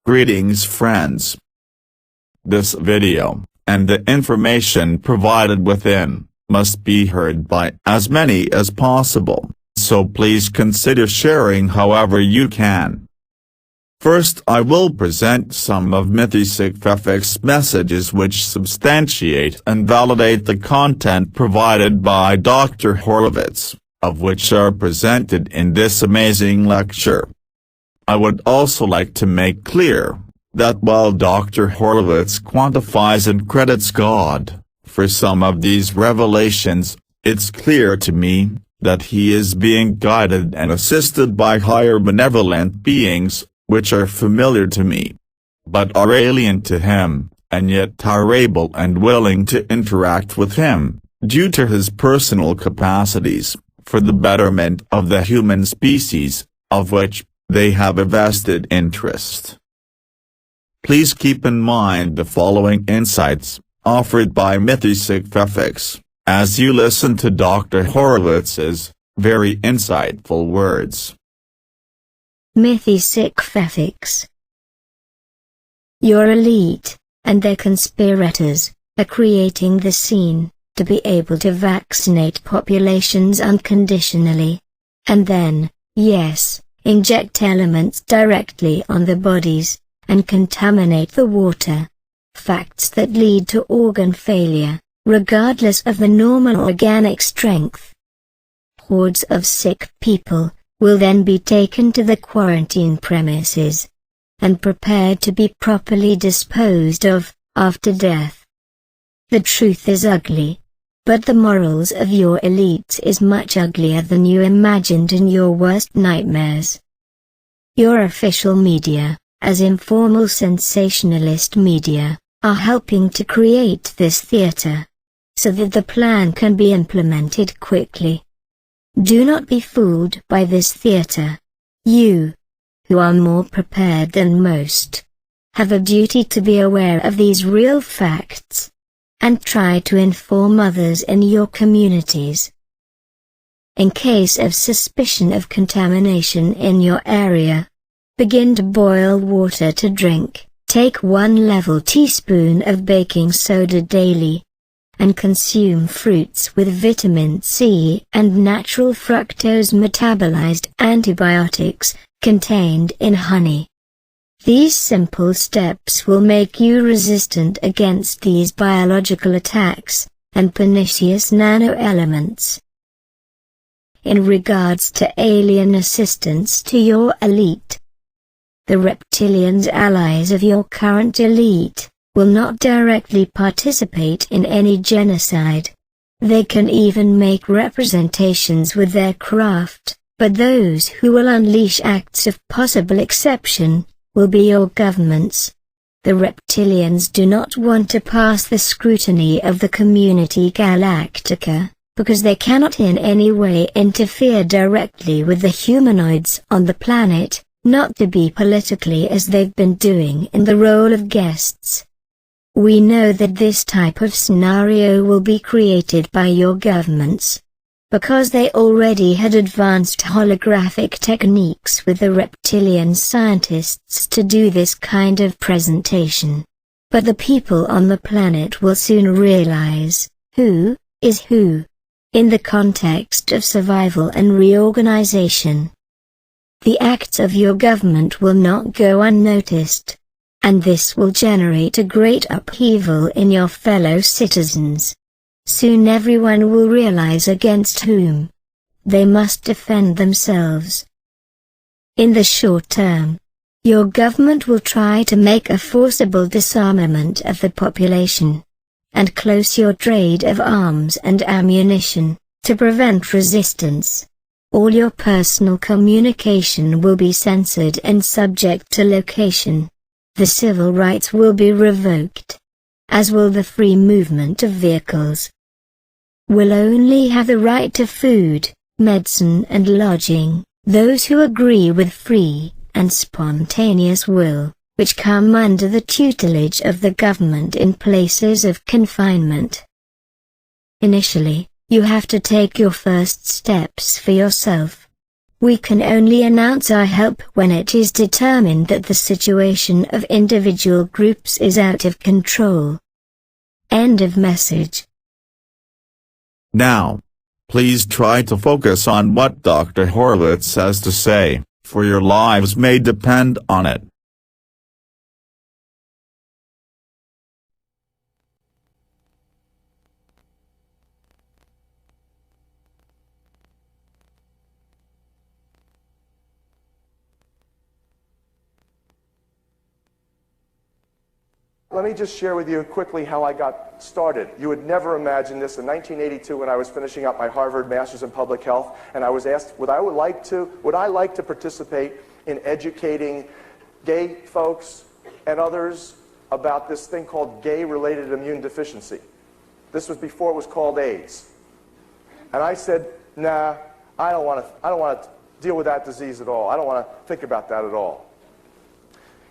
Greetings friends. This video, and the information provided within, must be heard by as many as possible, so please consider sharing however you can. First I will present some of Mythisic's messages which substantiate and validate the content provided by Dr. Horowitz, of which are presented in this amazing lecture. I would also like to make clear that while Dr. Horowitz quantifies and credits God for some of these revelations, it's clear to me that he is being guided and assisted by higher benevolent beings, which are familiar to me, but are alien to him, and yet are able and willing to interact with him, due to his personal capacities, for the betterment of the human species, of which they have a vested interest. Please keep in mind the following insights, offered by Mythisic's, as you listen to Dr. Horowitz's very insightful words. Mythisic's. Your elite, and their conspirators, are creating the scene, to be able to vaccinate populations unconditionally. And then, yes, inject elements directly on the bodies, and contaminate the water. Facts that lead to organ failure, regardless of the normal organic strength. Hordes of sick people will then be taken to the quarantine premises, and prepared to be properly disposed of, after death. The truth is ugly, but the morals of your elites is much uglier than you imagined in your worst nightmares. Your official media, as informal sensationalist media, are helping to create this theater, so that the plan can be implemented quickly. Do not be fooled by this theater. You, who are more prepared than most, have a duty to be aware of these real facts, and try to inform others in your communities. In case of suspicion of contamination in your area, begin to boil water to drink, take 1 level teaspoon of baking soda daily, and consume fruits with vitamin C and natural fructose metabolized antibiotics, contained in honey. These simple steps will make you resistant against these biological attacks, and pernicious nanoelements. In regards to alien assistance to your elite, the reptilians allies of your current elite will not directly participate in any genocide. They can even make representations with their craft, but those who will unleash acts of possible exception will be your governments. The reptilians do not want to pass the scrutiny of the community galactica, because they cannot in any way interfere directly with the humanoids on the planet, not to be politically as they've been doing in the role of guests. We know that this type of scenario will be created by your governments, because they already had advanced holographic techniques with the reptilian scientists to do this kind of presentation. But the people on the planet will soon realize who is who, in the context of survival and reorganization. The acts of your government will not go unnoticed, and this will generate a great upheaval in your fellow citizens. Soon everyone will realize against whom they must defend themselves. In the short term, your government will try to make a forcible disarmament of the population, and close your trade of arms and ammunition, to prevent resistance. All your personal communication will be censored and subject to location. The civil rights will be revoked, as will the free movement of vehicles. Will only have the right to food, medicine and lodging, those who agree with free and spontaneous will, which come under the tutelage of the government in places of confinement. Initially, you have to take your first steps for yourself. We can only announce our help when it is determined that the situation of individual groups is out of control. End of message. Now, please try to focus on what Dr. Horowitz has to say, for your lives may depend on it. Let me just share with you quickly how I got started. You would never imagine this. In 1982, when I was finishing up my Harvard Master's in Public Health, and I was asked, would I like to participate in educating gay folks and others about this thing called gay-related immune deficiency. This was before it was called AIDS. And I said, nah, I don't want to deal with that disease at all. I don't want to think about that at all.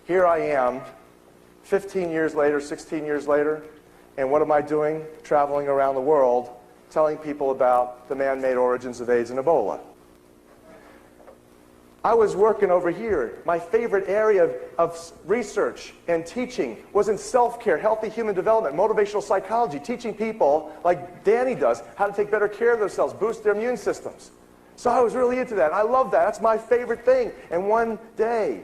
Here I am, 15 years later, 16 years later, and what am I doing? Traveling around the world, telling people about the man-made origins of AIDS and Ebola. I was working over here. My favorite area of research and teaching was in self-care, healthy human development, motivational psychology, teaching people, like Danny does, how to take better care of themselves, boost their immune systems. So I was really into that. I love that. That's my favorite thing. And one day,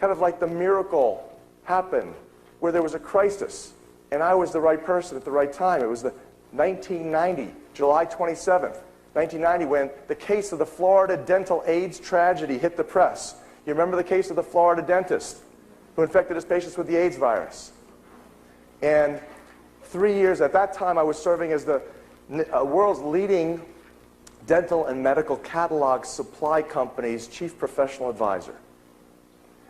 kind of like the miracle happened, where there was a crisis, and I was the right person at the right time. It was the 1990, July 27th, 1990, when the case of the Florida dental AIDS tragedy hit the press. You remember the case of the Florida dentist who infected his patients with the AIDS virus? And 3 years, at that time, I was serving as the world's leading dental and medical catalog supply company's chief professional advisor.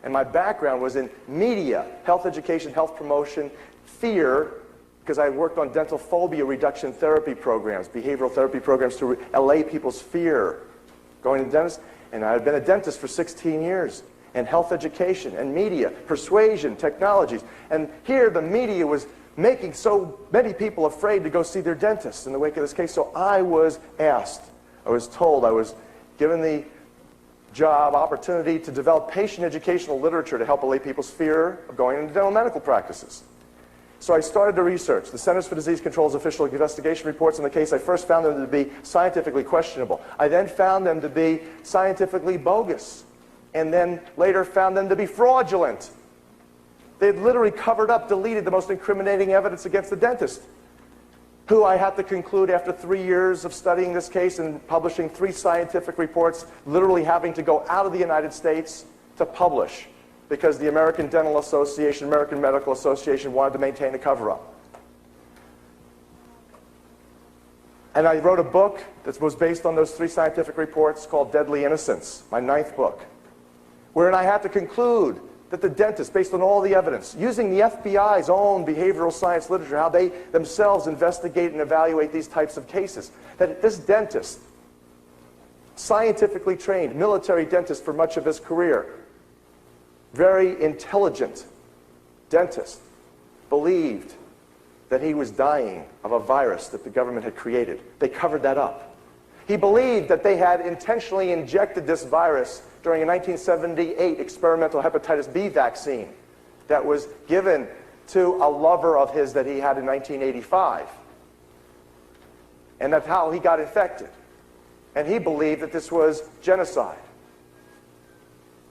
And my background was in media, health education, health promotion, fear, because I worked on dental phobia reduction therapy programs, behavioral therapy programs to allay people's fear going to the dentist. And I had been a dentist for 16 years. And health education and media, persuasion, technologies. And here the media was making so many people afraid to go see their dentist in the wake of this case. So I was asked, I was told, I was given the job, opportunity to develop patient educational literature to help allay people's fear of going into dental medical practices. So I started to research. The Centers for Disease Control's official investigation reports in the case, I first found them to be scientifically questionable. I then found them to be scientifically bogus, and then later found them to be fraudulent. They had literally covered up, deleted the most incriminating evidence against the dentist, who I had to conclude after 3 years of studying this case and publishing 3 scientific reports, literally having to go out of the United States to publish, because the American Dental Association, American Medical Association wanted to maintain a cover-up. And I wrote a book that was based on those 3 scientific reports called Deadly Innocence, my 9th book, wherein I had to conclude that the dentist, based on all the evidence, using the FBI's own behavioral science literature, how they themselves investigate and evaluate these types of cases, that this dentist, scientifically trained, military dentist for much of his career, very intelligent dentist, believed that he was dying of a virus that the government had created. They covered that up. He believed that they had intentionally injected this virus during a 1978 experimental hepatitis B vaccine that was given to a lover of his that he had in 1985. And that's how he got infected. And he believed that this was genocide.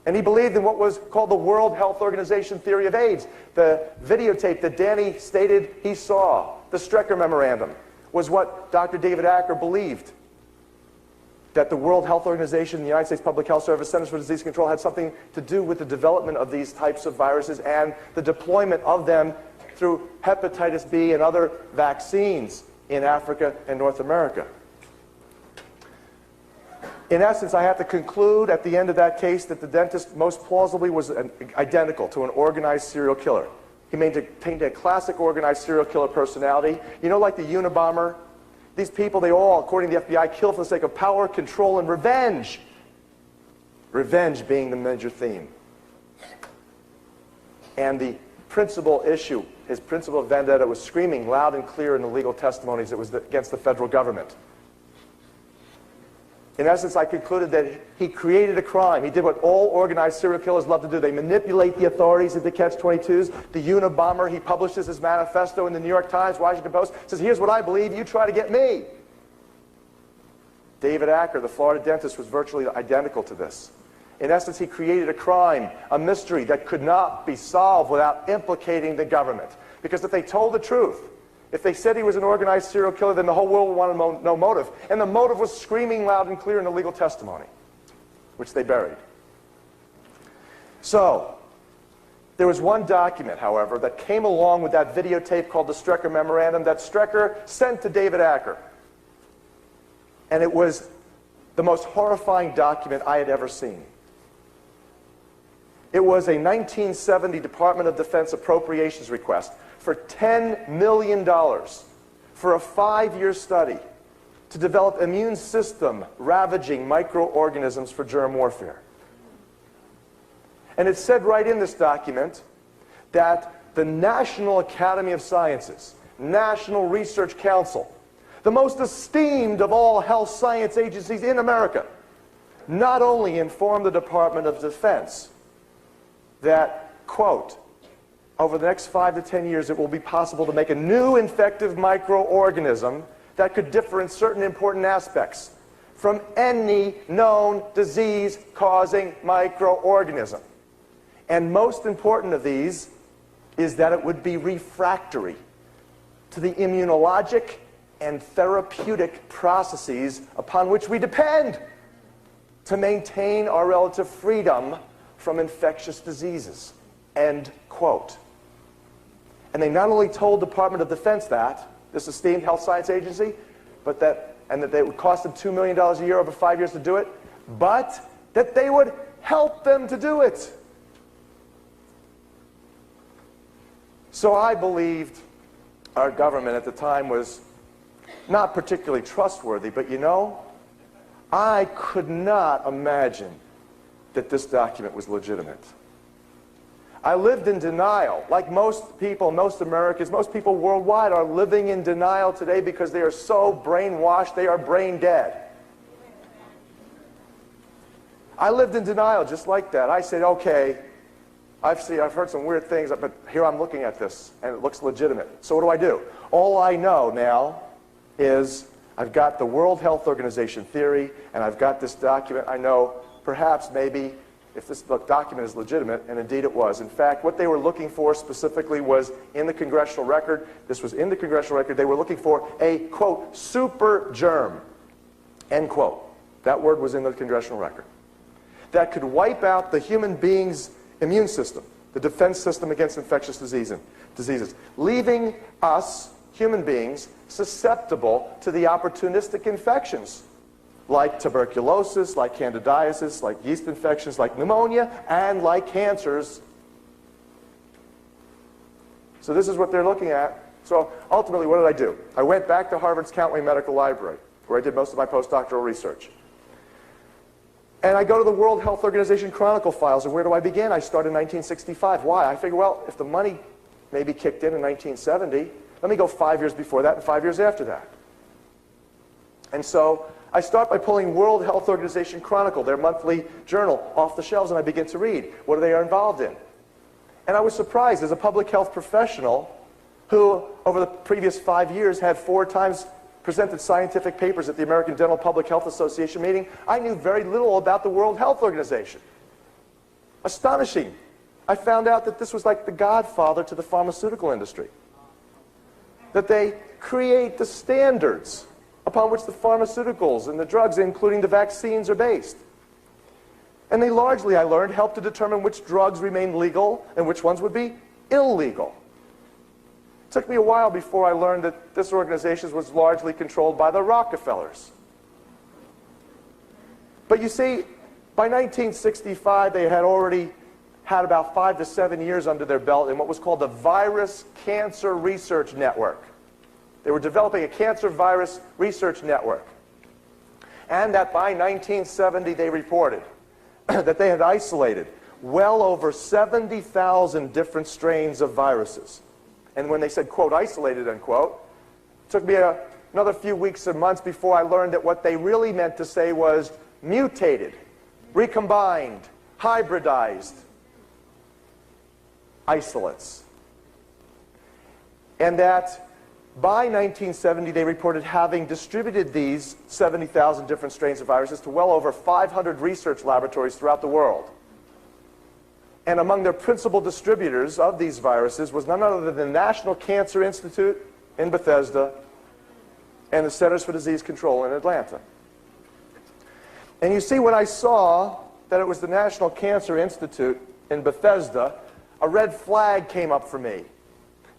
And he believed in what was called the World Health Organization theory of AIDS. The videotape that Danny stated he saw, the Strecker Memorandum, was what Dr. David Acker believed. That the World Health Organization, the United States Public Health Service, Centers for Disease Control had something to do with the development of these types of viruses and the deployment of them through hepatitis B and other vaccines in Africa and North America. In essence, I have to conclude at the end of that case that the dentist most plausibly was identical to an organized serial killer. He maintained a classic organized serial killer personality. You know, like the Unabomber? These people, they all, according to the FBI, kill for the sake of power, control, and revenge. Revenge being the major theme. And the principal issue, his principal vendetta, was screaming loud and clear in the legal testimonies. It was against the federal government. In essence, I concluded that he created a crime. He did what all organized serial killers love to do. They manipulate the authorities into catch-22s. The Unabomber, he publishes his manifesto in the New York Times, Washington Post, says, here's what I believe, you try to get me. David Acker, the Florida dentist, was virtually identical to this. In essence, he created a crime, a mystery that could not be solved without implicating the government. Because if they told the truth, if they said he was an organized serial killer, then the whole world would want to know motive. And the motive was screaming loud and clear in the legal testimony, which they buried. So, there was one document, however, that came along with that videotape called the Strecker Memorandum that Strecker sent to David Acker. And it was the most horrifying document I had ever seen. It was a 1970 Department of Defense appropriations request for $10 million for a 5-year study to develop immune system ravaging microorganisms for germ warfare. And it said right in this document that the National Academy of Sciences, National Research Council, the most esteemed of all health science agencies in America, not only informed the Department of Defense that, quote, over the next 5 to 10 years, it will be possible to make a new infective microorganism that could differ in certain important aspects from any known disease-causing microorganism. And most important of these is that it would be refractory to the immunologic and therapeutic processes upon which we depend to maintain our relative freedom from infectious diseases. End quote. And they not only told the Department of Defense that, this esteemed health science agency, but that it would cost them $2 million a year over 5 years to do it, but that they would help them to do it. So I believed our government at the time was not particularly trustworthy, but you know, I could not imagine that this document was legitimate. I lived in denial, like most people, most Americans, most people worldwide are living in denial today because they are so brainwashed, they are brain dead. I lived in denial just like that. I said, okay, I've heard some weird things, but here I'm looking at this, and it looks legitimate. So what do? All I know now is I've got the World Health Organization theory, and I've got this document. I know perhaps maybe if this document is legitimate, and indeed it was. In fact, what they were looking for specifically was in the congressional record. This was in the congressional record. They were looking for a, quote, super germ, end quote. That word was in the congressional record. That could wipe out the human being's immune system, the defense system against infectious diseases, leaving us, human beings, susceptible to the opportunistic infections like tuberculosis, like candidiasis, like yeast infections, like pneumonia, and like cancers. So this is what they're looking at. So ultimately, what did I do? I went back to Harvard's Countway Medical Library, where I did most of my postdoctoral research. And I go to the World Health Organization Chronicle files, and where do I begin? I start in 1965. Why? I figure, well, if the money maybe kicked in 1970, let me go 5 years before that and 5 years after that. And so I start by pulling World Health Organization Chronicle, their monthly journal, off the shelves, and I begin to read. What are they involved in? And I was surprised, as a public health professional who, over the previous 5 years, had 4 times presented scientific papers at the American Dental Public Health Association meeting, I knew very little about the World Health Organization. Astonishing. I found out that this was like the godfather to the pharmaceutical industry. That they create the standards upon which the pharmaceuticals and the drugs, including the vaccines, are based. And they largely, I learned, help to determine which drugs remain legal and which ones would be illegal. It took me a while before I learned that this organization was largely controlled by the Rockefellers. But you see, by 1965, they had already had about 5 to 7 years under their belt in what was called the Virus Cancer Research Network. They were developing a cancer virus research network. And that by 1970, they reported that they had isolated well over 70,000 different strains of viruses. And when they said, quote, isolated, unquote, it took me another few weeks and months before I learned that what they really meant to say was mutated, recombined, hybridized isolates. And that by 1970, they reported having distributed these 70,000 different strains of viruses to well over 500 research laboratories throughout the world. And among their principal distributors of these viruses was none other than the National Cancer Institute in Bethesda and the Centers for Disease Control in Atlanta. And you see, when I saw that it was the National Cancer Institute in Bethesda, a red flag came up for me.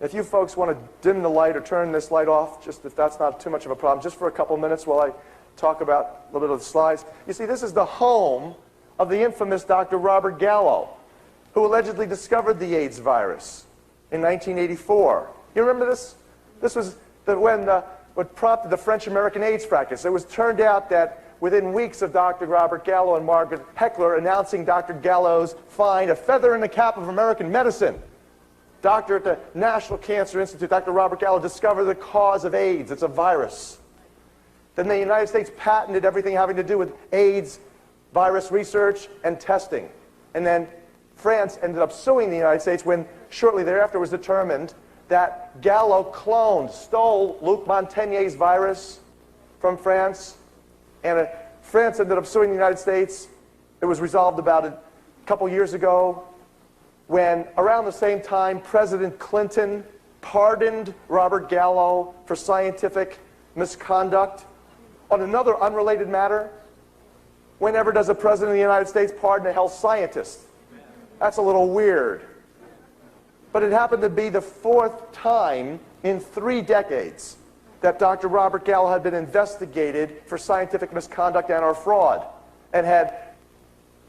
If you folks want to dim the light or turn this light off, just if that's not too much of a problem, just for a couple minutes while I talk about a little bit of the slides. You see, this is the home of the infamous Dr. Robert Gallo, who allegedly discovered the AIDS virus in 1984. You remember this? This was what prompted the French-American AIDS fracas. It was turned out that within weeks of Dr. Robert Gallo and Margaret Heckler announcing Dr. Gallo's find, a feather in the cap of American medicine, doctor at the National Cancer Institute, Dr. Robert Gallo, discovered the cause of AIDS. It's a virus. Then the United States patented everything having to do with AIDS virus research and testing. And then France ended up suing the United States when shortly thereafter was determined that Gallo stole Luc Montagnier's virus from France, and France ended up suing the United States. It was resolved about a couple years ago when, around the same time, President Clinton pardoned Robert Gallo for scientific misconduct. On another unrelated matter, whenever does a president of the United States pardon a health scientist? That's a little weird. But it happened to be the fourth time in 3 decades that Dr. Robert Gallo had been investigated for scientific misconduct and or fraud and had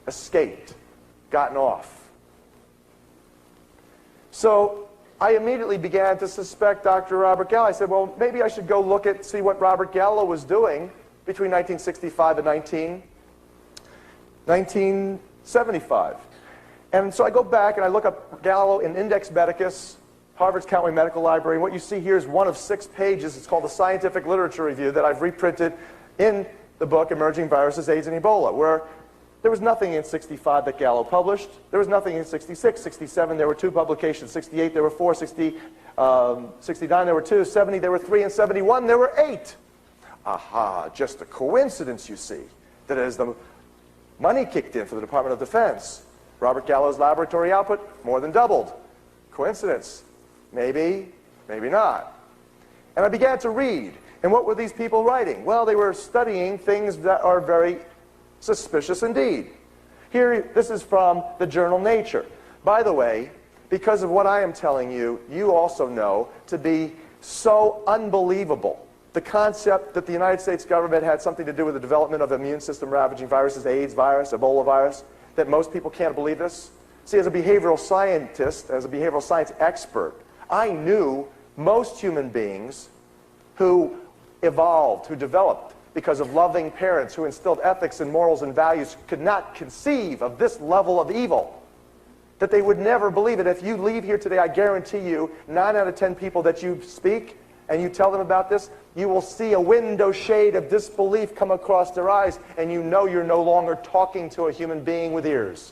escaped, gotten off. So I immediately began to suspect Dr. Robert Gallo. I said, well, maybe I should go see what Robert Gallo was doing between 1965 and 1975. And so I go back and I look up Gallo in Index Medicus, Harvard's County Medical Library. And what you see here is one of 6 pages. It's called the Scientific Literature Review that I've reprinted in the book Emerging Viruses, AIDS, and Ebola, where there was nothing in 65 that Gallo published. There was nothing in 66. 67, there were 2 publications. 68, there were 4. 69, there were 2. 70, there were 3. And 71, there were 8. Aha, just a coincidence, you see, that as the money kicked in for the Department of Defense, Robert Gallo's laboratory output more than doubled. Coincidence? Maybe, maybe not. And I began to read. And what were these people writing? Well, they were studying things that are very suspicious indeed. Here, this is from the journal Nature. By the way, because of what I am telling you, you also know to be so unbelievable. The concept that the United States government had something to do with the development of immune system ravaging viruses, AIDS virus, Ebola virus, that most people can't believe this. See, as a behavioral scientist, as a behavioral science expert, I knew most human beings who evolved, who developed because of loving parents who instilled ethics and morals and values could not conceive of this level of evil, that they would never believe it. If you leave here today, I guarantee you, 9 out of 10 people that you speak and you tell them about this, you will see a window shade of disbelief come across their eyes, and you know you're no longer talking to a human being with ears.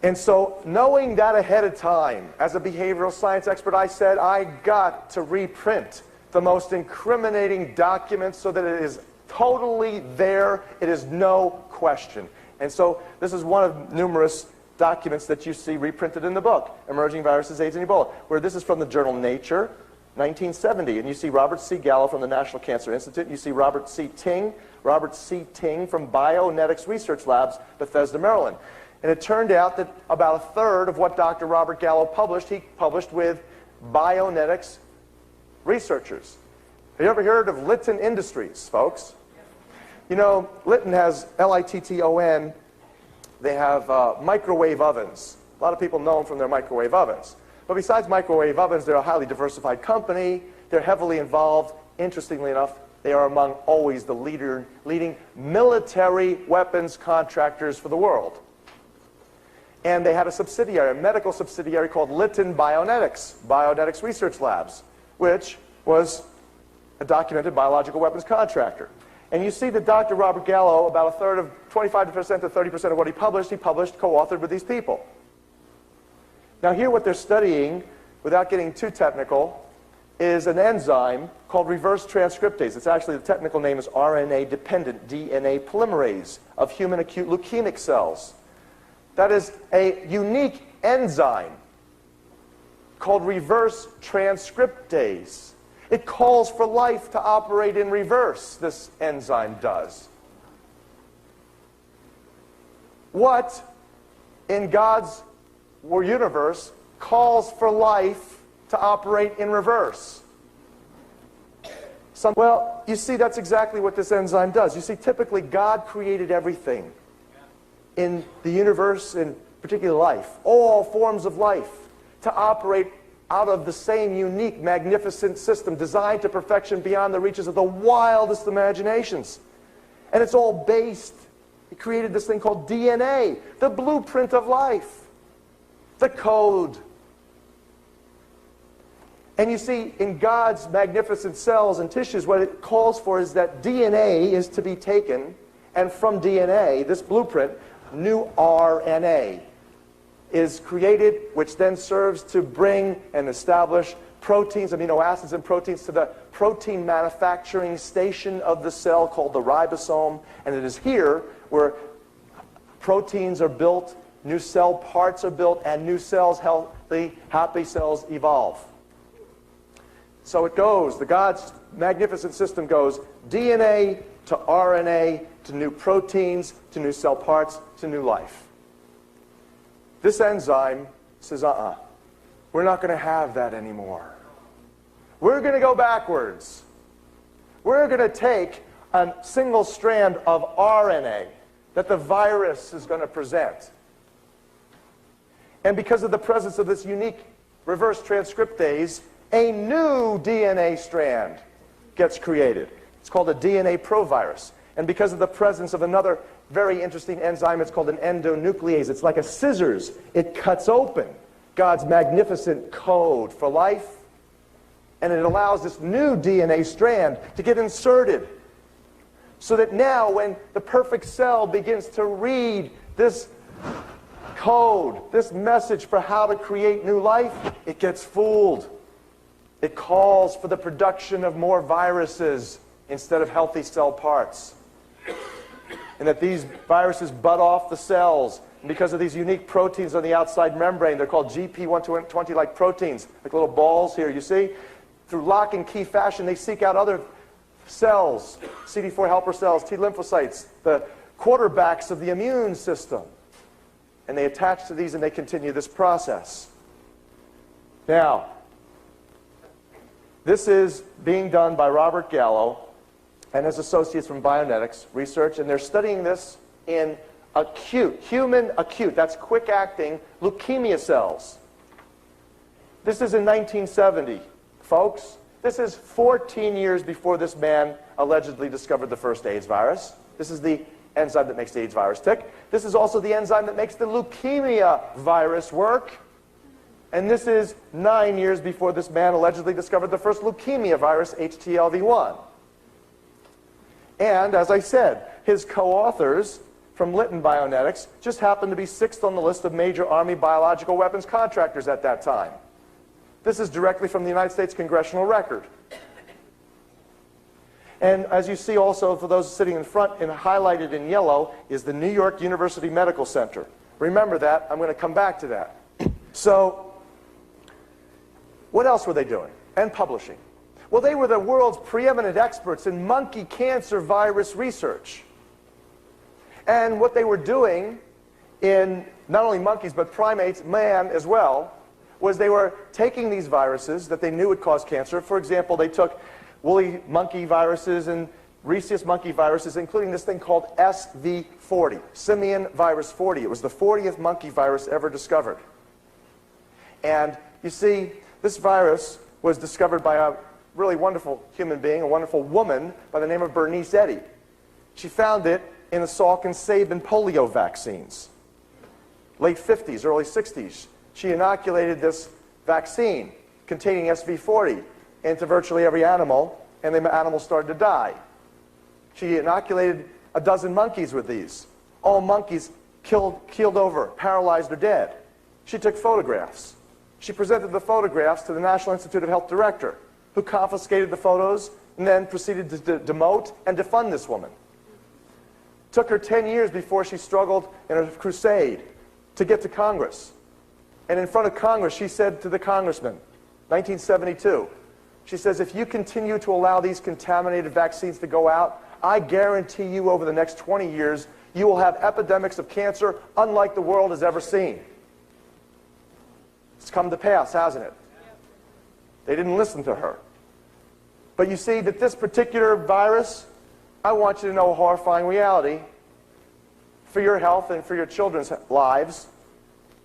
And so, knowing that ahead of time, as a behavioral science expert, I said, I got to reprint the most incriminating documents so that it is totally there. It is no question. And so, this is one of numerous documents that you see reprinted in the book, Emerging Viruses, AIDS, and Ebola, where this is from the journal Nature, 1970. And you see Robert C. Gallo from the National Cancer Institute. You see Robert C. Ting from Bionetics Research Labs, Bethesda, Maryland. And it turned out that about a third of what Dr. Robert Gallo published, he published with Bionetics researchers. Have you ever heard of Litton Industries, folks? You know, Litton has, Litton, they have microwave ovens. A lot of people know them from their microwave ovens. But besides microwave ovens, they're a highly diversified company. They're heavily involved. Interestingly enough, they are among always the leading military weapons contractors for the world. And they had a subsidiary, a medical subsidiary called Lytton Bionetics Research Labs, which was a documented biological weapons contractor. And you see that Dr. Robert Gallo, about a third of 25% to 30% of what he published, co-authored with these people. Now here what they're studying, without getting too technical, is an enzyme called reverse transcriptase. It's actually, the technical name is RNA-dependent DNA polymerase of human acute leukemic cells. That is a unique enzyme called reverse transcriptase. It calls for life to operate in reverse, this enzyme does. What in God's universe calls for life to operate in reverse? Well, you see, that's exactly what this enzyme does. You see, typically God created everything in the universe, in particular life, all forms of life, to operate out of the same unique, magnificent system designed to perfection beyond the reaches of the wildest imaginations. And it's all based, he created this thing called DNA, the blueprint of life, the code. And you see, in God's magnificent cells and tissues, what it calls for is that DNA is to be taken, and from DNA, this blueprint, new RNA is created, which then serves to bring and establish proteins, amino acids and proteins to the protein manufacturing station of the cell called the ribosome. And it is here where proteins are built, new cell parts are built, and new cells, healthy, happy cells, evolve. So it goes, God's magnificent system goes DNA to RNA to new proteins to new cell parts to new life. This enzyme says, we're not going to have that anymore. We're going to go backwards. We're going to take a single strand of RNA that the virus is going to present. And because of the presence of this unique reverse transcriptase, a new DNA strand gets created. It's called a DNA provirus. And because of the presence of another very interesting enzyme, it's called an endonuclease. It's like a scissors. It cuts open God's magnificent code for life, and it allows this new DNA strand to get inserted. So that now when the perfect cell begins to read this code, this message for how to create new life, it gets fooled. It calls for the production of more viruses instead of healthy cell parts. And that these viruses butt off the cells. And because of these unique proteins on the outside membrane, they're called GP120-like proteins, like little balls here, you see? Through lock and key fashion, they seek out other cells, CD4 helper cells, T lymphocytes, the quarterbacks of the immune system. And they attach to these and they continue this process. Now, this is being done by Robert Gallo and his associates from Bionetics Research, and they're studying this in human acute, that's quick-acting leukemia cells. This is in 1970, folks. This is 14 years before this man allegedly discovered the first AIDS virus. This is the enzyme that makes the AIDS virus tick. This is also the enzyme that makes the leukemia virus work. And this is 9 years before this man allegedly discovered the first leukemia virus, HTLV1. And, as I said, his co-authors from Lytton Bionetics just happened to be 6th on the list of major Army biological weapons contractors at that time. This is directly from the United States Congressional Record. And as you see also, for those sitting in front and highlighted in yellow, is the New York University Medical Center. Remember that. I'm going to come back to that. So, what else were they doing? And publishing. Well, they were the world's preeminent experts in monkey cancer virus research. And what they were doing in not only monkeys, but primates, man as well, was they were taking these viruses that they knew would cause cancer. For example, they took woolly monkey viruses and rhesus monkey viruses, including this thing called SV40, simian virus 40. It was the 40th monkey virus ever discovered. And you see, this virus was discovered by a really wonderful human being, a wonderful woman by the name of Bernice Eddy. She found it in the Salk and Sabin polio vaccines. late 50s, early 60s. She inoculated this vaccine containing SV40 into virtually every animal, and the animals started to die. She inoculated a dozen monkeys with these. All monkeys keeled over, paralyzed, or dead. She took photographs. She presented the photographs to the National Institute of Health director, who confiscated the photos and then proceeded to demote and defund this woman. Took her 10 years before she struggled in a crusade to get to Congress. And in front of Congress, she said to the congressman, 1972, she says, if you continue to allow these contaminated vaccines to go out, I guarantee you over the next 20 years, you will have epidemics of cancer unlike the world has ever seen. It's come to pass, hasn't it? They didn't listen to her. But you see that this particular virus, I want you to know a horrifying reality for your health and for your children's lives,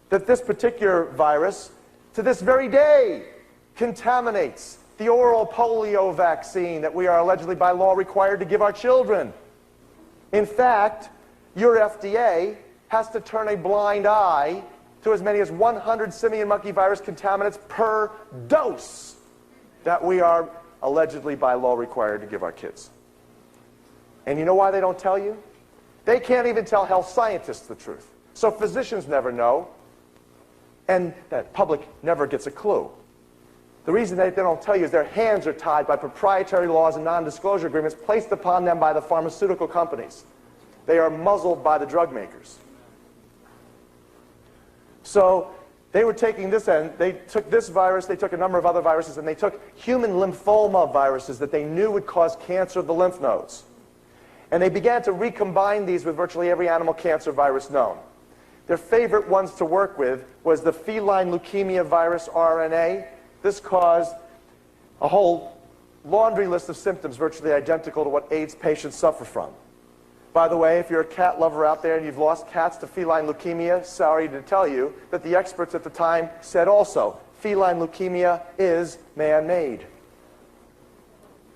that this particular virus, to this very day, contaminates the oral polio vaccine that we are allegedly by law required to give our children. In fact, your FDA has to turn a blind eye to as many as 100 simian monkey virus contaminants per dose that we are allegedly by law required to give our kids. And you know why they don't tell you? They can't even tell health scientists the truth. So physicians never know, and the public never gets a clue. The reason they don't tell you is their hands are tied by proprietary laws and non-disclosure agreements placed upon them by the pharmaceutical companies. They are muzzled by the drug makers. So they were taking this, and they took this virus, they took a number of other viruses, and they took human lymphoma viruses that they knew would cause cancer of the lymph nodes. And they began to recombine these with virtually every animal cancer virus known. Their favorite ones to work with was the feline leukemia virus RNA. This caused a whole laundry list of symptoms virtually identical to what AIDS patients suffer from. By the way, if you're a cat lover out there and you've lost cats to feline leukemia, sorry to tell you that the experts at the time said also, feline leukemia is man-made.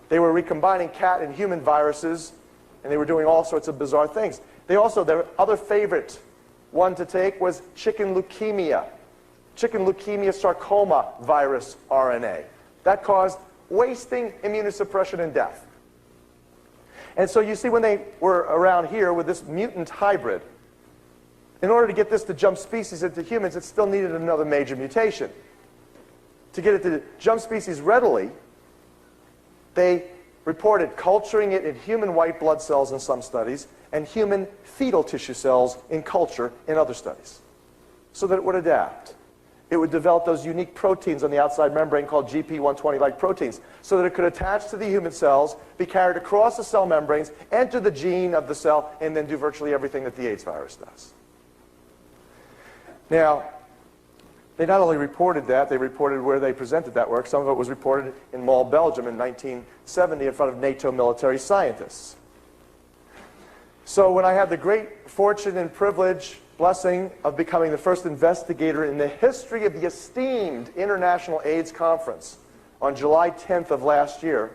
They were recombining cat and human viruses, and they were doing all sorts of bizarre things. Their other favorite one to take was chicken leukemia sarcoma virus RNA. That caused wasting, immunosuppression, and death. And so you see, when they were around here with this mutant hybrid, in order to get this to jump species into humans, it still needed another major mutation. To get it to jump species readily, they reported culturing it in human white blood cells in some studies and human fetal tissue cells in culture in other studies, so that it would adapt. It would develop those unique proteins on the outside membrane called GP120-like proteins, so that it could attach to the human cells, be carried across the cell membranes, enter the gene of the cell, and then do virtually everything that the AIDS virus does. Now, they not only reported that, they reported where they presented that work. Some of it was reported in Mol, Belgium in 1970 in front of NATO military scientists. So when I had the great fortune and privilege, blessing of becoming the first investigator in the history of the esteemed International AIDS Conference on July 10th of last year,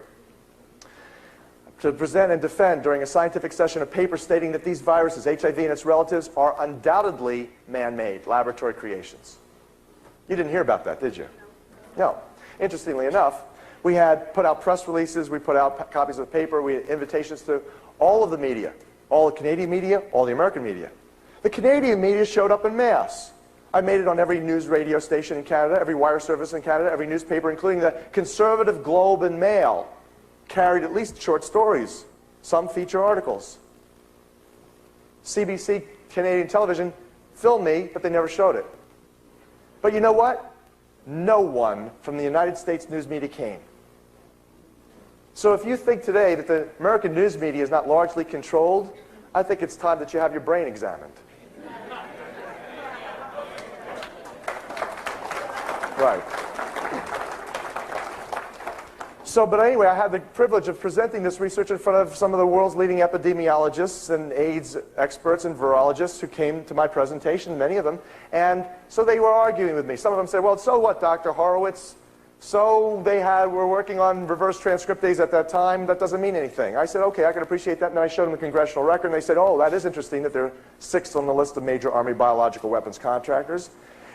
to present and defend during a scientific session a paper stating that these viruses, HIV and its relatives, are undoubtedly man-made laboratory creations. You didn't hear about that, did you? No. Interestingly enough, we had put out press releases, we put out copies of the paper, we had invitations to all of the media, all the Canadian media, all the American media. The Canadian media showed up en masse. I made it on every news radio station in Canada, every wire service in Canada, every newspaper, including the conservative Globe and Mail, carried at least short stories, some feature articles. CBC, Canadian television, filmed me, but they never showed it. But you know what? No one from the United States news media came. So if you think today that the American news media is not largely controlled, I think it's time that you have your brain examined. Right. So, but anyway, I had the privilege of presenting this research in front of some of the world's leading epidemiologists and AIDS experts and virologists who came to my presentation, many of them. And so they were arguing with me. Some of them said, well, so what, Dr. Horowitz? So were working on reverse transcriptase at that time. That doesn't mean anything. I said, okay, I can appreciate that. And then I showed them the congressional record, and they said, oh, that is interesting that they're 6th on the list of major Army biological weapons contractors.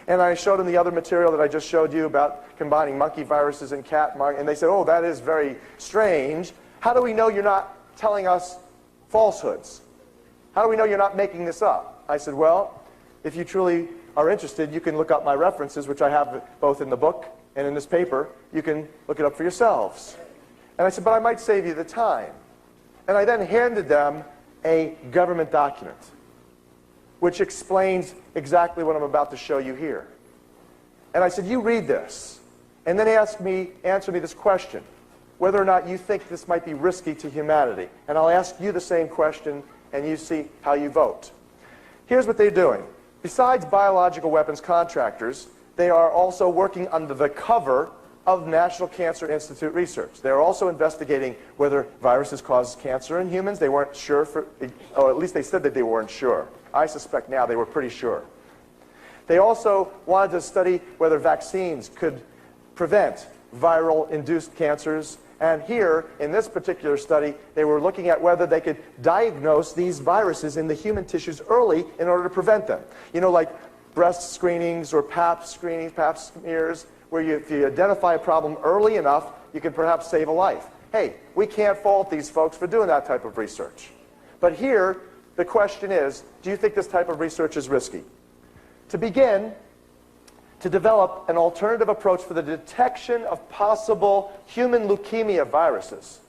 And I showed them the other material that I just showed you about combining monkey viruses and cat, and they said, oh, that is very strange. How do we know you're not telling us falsehoods? How do we know you're not making this up? I said, well, if you truly are interested, you can look up my references, which I have both in the book and in this paper. You can look it up for yourselves. And I said, but I might save you the time. And I then handed them a government document, which explains exactly what I'm about to show you here. And I said, you read this, and then answer me this question, whether or not you think this might be risky to humanity. And I'll ask you the same question, and you see how you vote. Here's what they're doing. Besides biological weapons contractors, they are also working under the cover of National Cancer Institute research. They're also investigating whether viruses cause cancer in humans. They weren't sure, or at least they said that they weren't sure. I suspect now they were pretty sure. They also wanted to study whether vaccines could prevent viral-induced cancers. And here, in this particular study, they were looking at whether they could diagnose these viruses in the human tissues early in order to prevent them. You know, like breast screenings or pap screenings, pap smears, where if you identify a problem early enough, you can perhaps save a life. Hey, we can't fault these folks for doing that type of research. But here, the question is, do you think this type of research is risky? To begin, to develop an alternative approach for the detection of possible human leukemia viruses.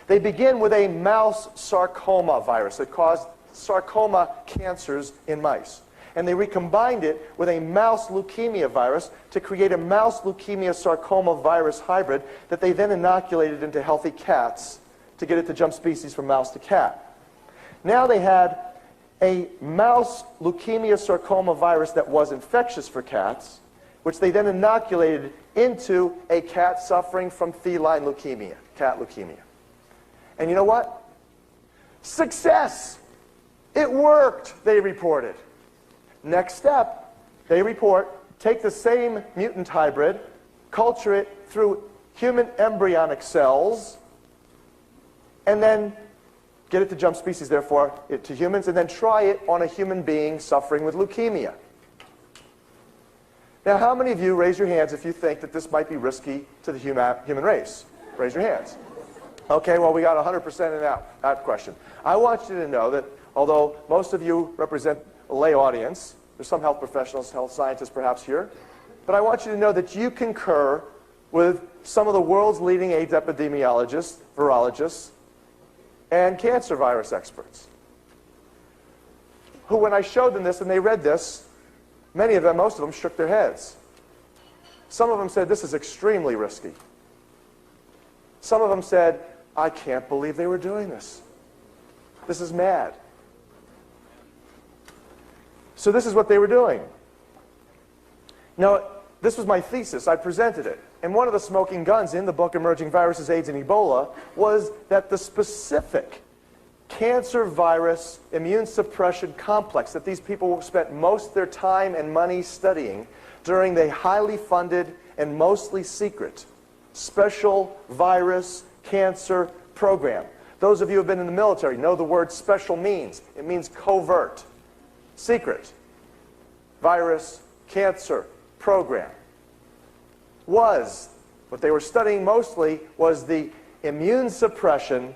They begin with a mouse sarcoma virus that caused sarcoma cancers in mice. And they recombined it with a mouse leukemia virus to create a mouse leukemia sarcoma virus hybrid that they then inoculated into healthy cats to get it to jump species from mouse to cat. Now they had a mouse leukemia sarcoma virus that was infectious for cats, which they then inoculated into a cat suffering from feline leukemia, cat leukemia. And you know what? Success! It worked, they reported. Next step, they report, take the same mutant hybrid, culture it through human embryonic cells, and then get it to jump species, therefore, to humans, and then try it on a human being suffering with leukemia. Now, how many of you, raise your hands if you think that this might be risky to the human race? Raise your hands. Okay, well, we got 100% in that question. I want you to know that although most of you represent a lay audience, there's some health professionals, health scientists perhaps here, but I want you to know that you concur with some of the world's leading AIDS epidemiologists, virologists, and cancer virus experts, who, when I showed them this and they read this, many of them, most of them, shook their heads. Some of them said, this is extremely risky. Some of them said, I can't believe they were doing this. This is mad. So this is what they were doing. Now, this was my thesis. I presented it. And one of the smoking guns in the book, Emerging Viruses, AIDS, and Ebola, was that the specific cancer virus immune suppression complex that these people spent most of their time and money studying during the highly funded and mostly secret special virus cancer program. Those of you who have been in the military know the word special means. It means covert, secret, virus cancer program. What they were studying mostly was the immune suppression,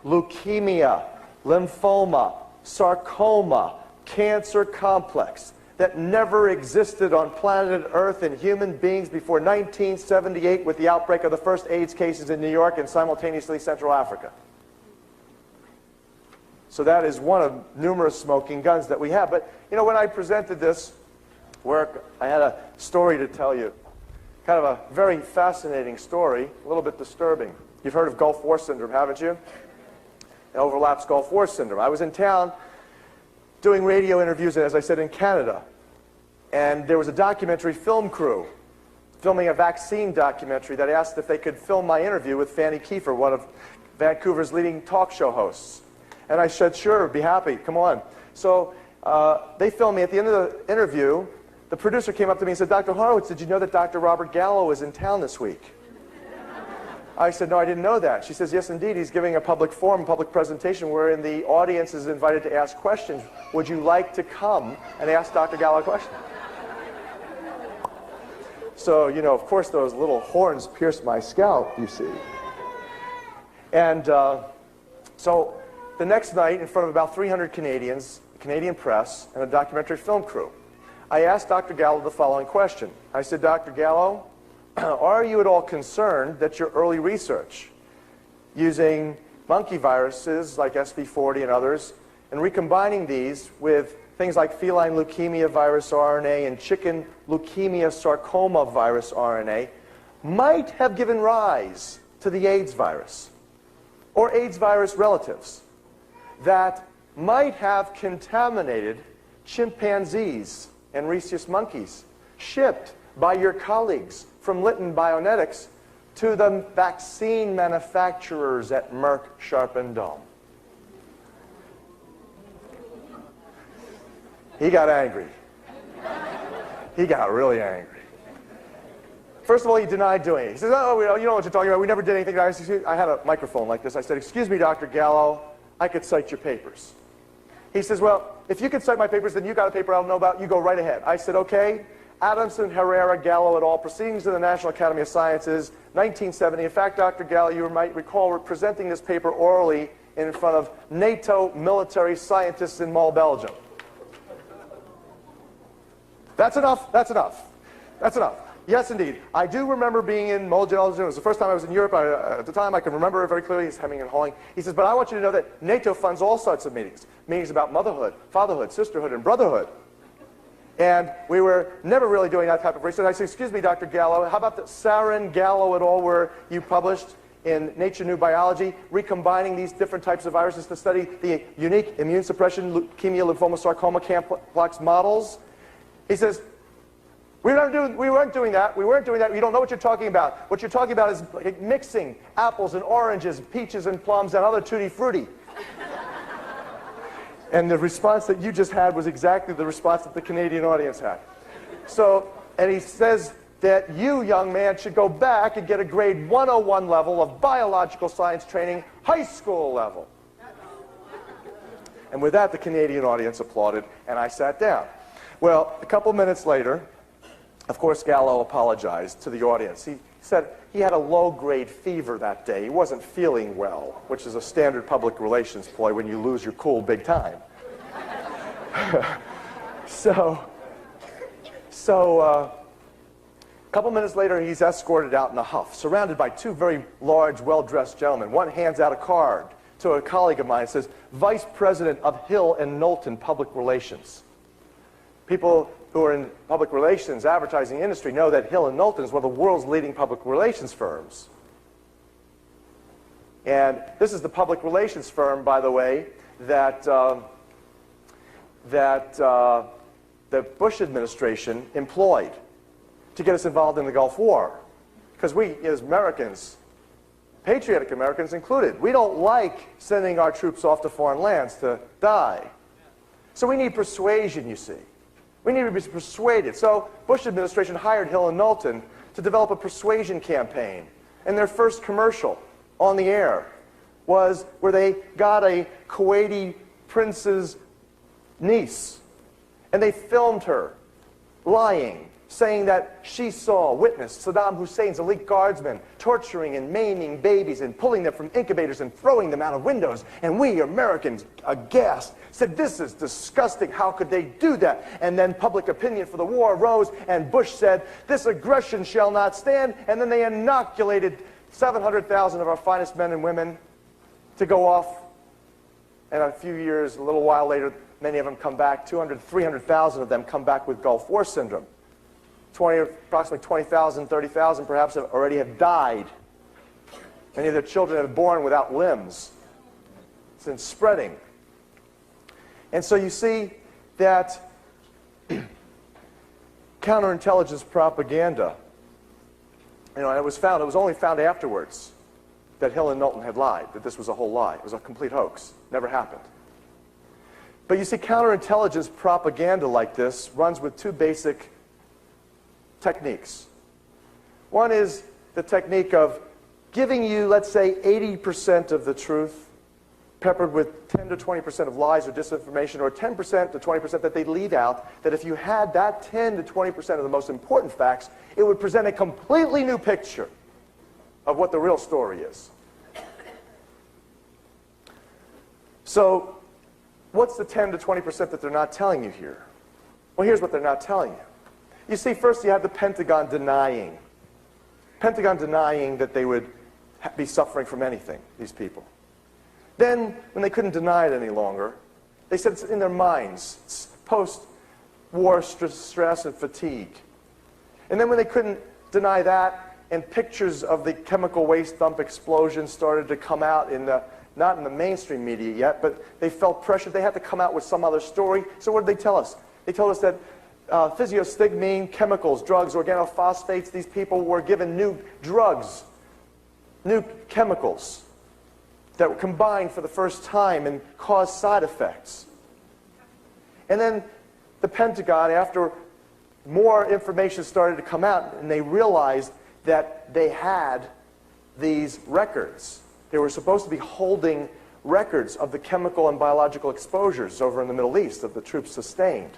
leukemia, lymphoma, sarcoma, cancer complex that never existed on planet Earth in human beings before 1978 with the outbreak of the first AIDS cases in New York and simultaneously Central Africa. So that is one of numerous smoking guns that we have. But, you know, when I presented this work, I had a story to tell you. Kind of a very fascinating story, a little bit disturbing. You've heard of Gulf War syndrome, haven't you? It overlaps Gulf War syndrome. I was in town doing radio interviews, as I said, in Canada. And there was a documentary film crew filming a vaccine documentary that asked if they could film my interview with Fanny Kiefer, one of Vancouver's leading talk show hosts. And I said, sure, be happy, come on. So they filmed me. At the end of the interview, the producer came up to me and said, Dr. Horowitz, did you know that Dr. Robert Gallo is in town this week? I said, no, I didn't know that. She says, yes, indeed. He's giving a public forum, public presentation, wherein the audience is invited to ask questions. Would you like to come and ask Dr. Gallo a question? So, you know, of course, those little horns pierced my scalp, you see. And so the next night, in front of about 300 Canadians, Canadian press, and a documentary film crew, I asked Dr. Gallo the following question. I said, Dr. Gallo, are you at all concerned that your early research using monkey viruses like SV40 and others and recombining these with things like feline leukemia virus RNA and chicken leukemia sarcoma virus RNA might have given rise to the AIDS virus or AIDS virus relatives that might have contaminated chimpanzees and rhesus monkeys shipped by your colleagues from Lytton Bionetics to the vaccine manufacturers at Merck Sharp and Dohme. He got angry. He got really angry. First of all, he denied doing it. He says, oh, you know what you're talking about. We never did anything. I had a microphone like this. I said, excuse me, Dr. Gallo, I could cite your papers. He says, well, if you could cite my papers, then you got a paper I don't know about. You go right ahead. I said, okay. Adamson, Herrera, Gallo et al. Proceedings of the National Academy of Sciences, 1970. In fact, Dr. Gallo, you might recall presenting this paper orally in front of NATO military scientists in Mol, Belgium. That's enough. That's enough. That's enough. Yes, indeed. I do remember being in Mol, Belgium. It was the first time I was in Europe. At the time, I can remember it very clearly. He's hemming and hawing. He says, but I want you to know that NATO funds all sorts of meetings. Meetings about motherhood, fatherhood, sisterhood, and brotherhood. And we were never really doing that type of research. I said, excuse me, Dr. Gallo, how about the Sarin, Gallo et al., where you published in Nature New Biology, recombining these different types of viruses to study the unique immune suppression, leukemia, lymphoma, sarcoma complex models? He says, we weren't doing that. We weren't doing that. You don't know what you're talking about. What you're talking about is like mixing apples and oranges, peaches and plums, and other tutti frutti. And the response that you just had was exactly the response that the Canadian audience had. So, and he says that you, young man, should go back and get a grade 101 level of biological science training, high school level. And with that, the Canadian audience applauded, and I sat down. Well, a couple minutes later, of course, Gallo apologized to the audience. He said he had a low-grade fever that day. He wasn't feeling well, which is a standard public relations ploy when you lose your cool big time. So a couple minutes later, he's escorted out in a huff, surrounded by two very large, well-dressed gentlemen. One hands out a card to a colleague of mine. It says, Vice President of Hill and Knowlton Public Relations. People who are in public relations, advertising industry, know that Hill and Knowlton is one of the world's leading public relations firms. And this is the public relations firm, by the way, that the Bush administration employed to get us involved in the Gulf War. Because we, as Americans, patriotic Americans included, we don't like sending our troops off to foreign lands to die. So we need persuasion, you see. We need to be persuaded. So Bush administration hired Hill and Knowlton to develop a persuasion campaign. And their first commercial on the air was where they got a Kuwaiti prince's niece. And they filmed her lying, saying that she saw, witnessed Saddam Hussein's elite guardsmen torturing and maiming babies and pulling them from incubators and throwing them out of windows. And we Americans, aghast, said, this is disgusting. How could they do that? And then public opinion for the war rose, and Bush said, this aggression shall not stand. And then they inoculated 700,000 of our finest men and women to go off. And a few years, a little while later, many of them come back. 200,000, 300,000 of them come back with Gulf War syndrome. Approximately 20,000, 30,000 perhaps already have died. Many of their children have been born without limbs. It's been spreading. And so you see that counterintelligence propaganda, and it was only found afterwards that Hill and Knowlton had lied, that this was a whole lie. It was a complete hoax. Never happened. But you see, counterintelligence propaganda like this runs with two basic techniques. One is the technique of giving you, let's say, 80% of the truth, peppered with 10 to 20% of lies or disinformation, or 10% to 20% that they leave out, that if you had that 10 to 20% of the most important facts, it would present a completely new picture of what the real story is. So, what's the 10 to 20% that they're not telling you here? Well, here's what they're not telling you. You see, first you have the Pentagon denying. Pentagon denying that they would be suffering from anything, these people. Then, when they couldn't deny it any longer, they said it's in their minds. It's post-war stress and fatigue. And then when they couldn't deny that, and pictures of the chemical waste dump explosion started to come out in the, not in the mainstream media yet, but they felt pressured. They had to come out with some other story. So what did they tell us? They told us that physiostigmine, chemicals, drugs, organophosphates, these people were given new drugs, new chemicals that were combined for the first time and caused side effects. And then the Pentagon, after more information started to come out, and they realized that they had these records. They were supposed to be holding records of the chemical and biological exposures over in the Middle East that the troops sustained.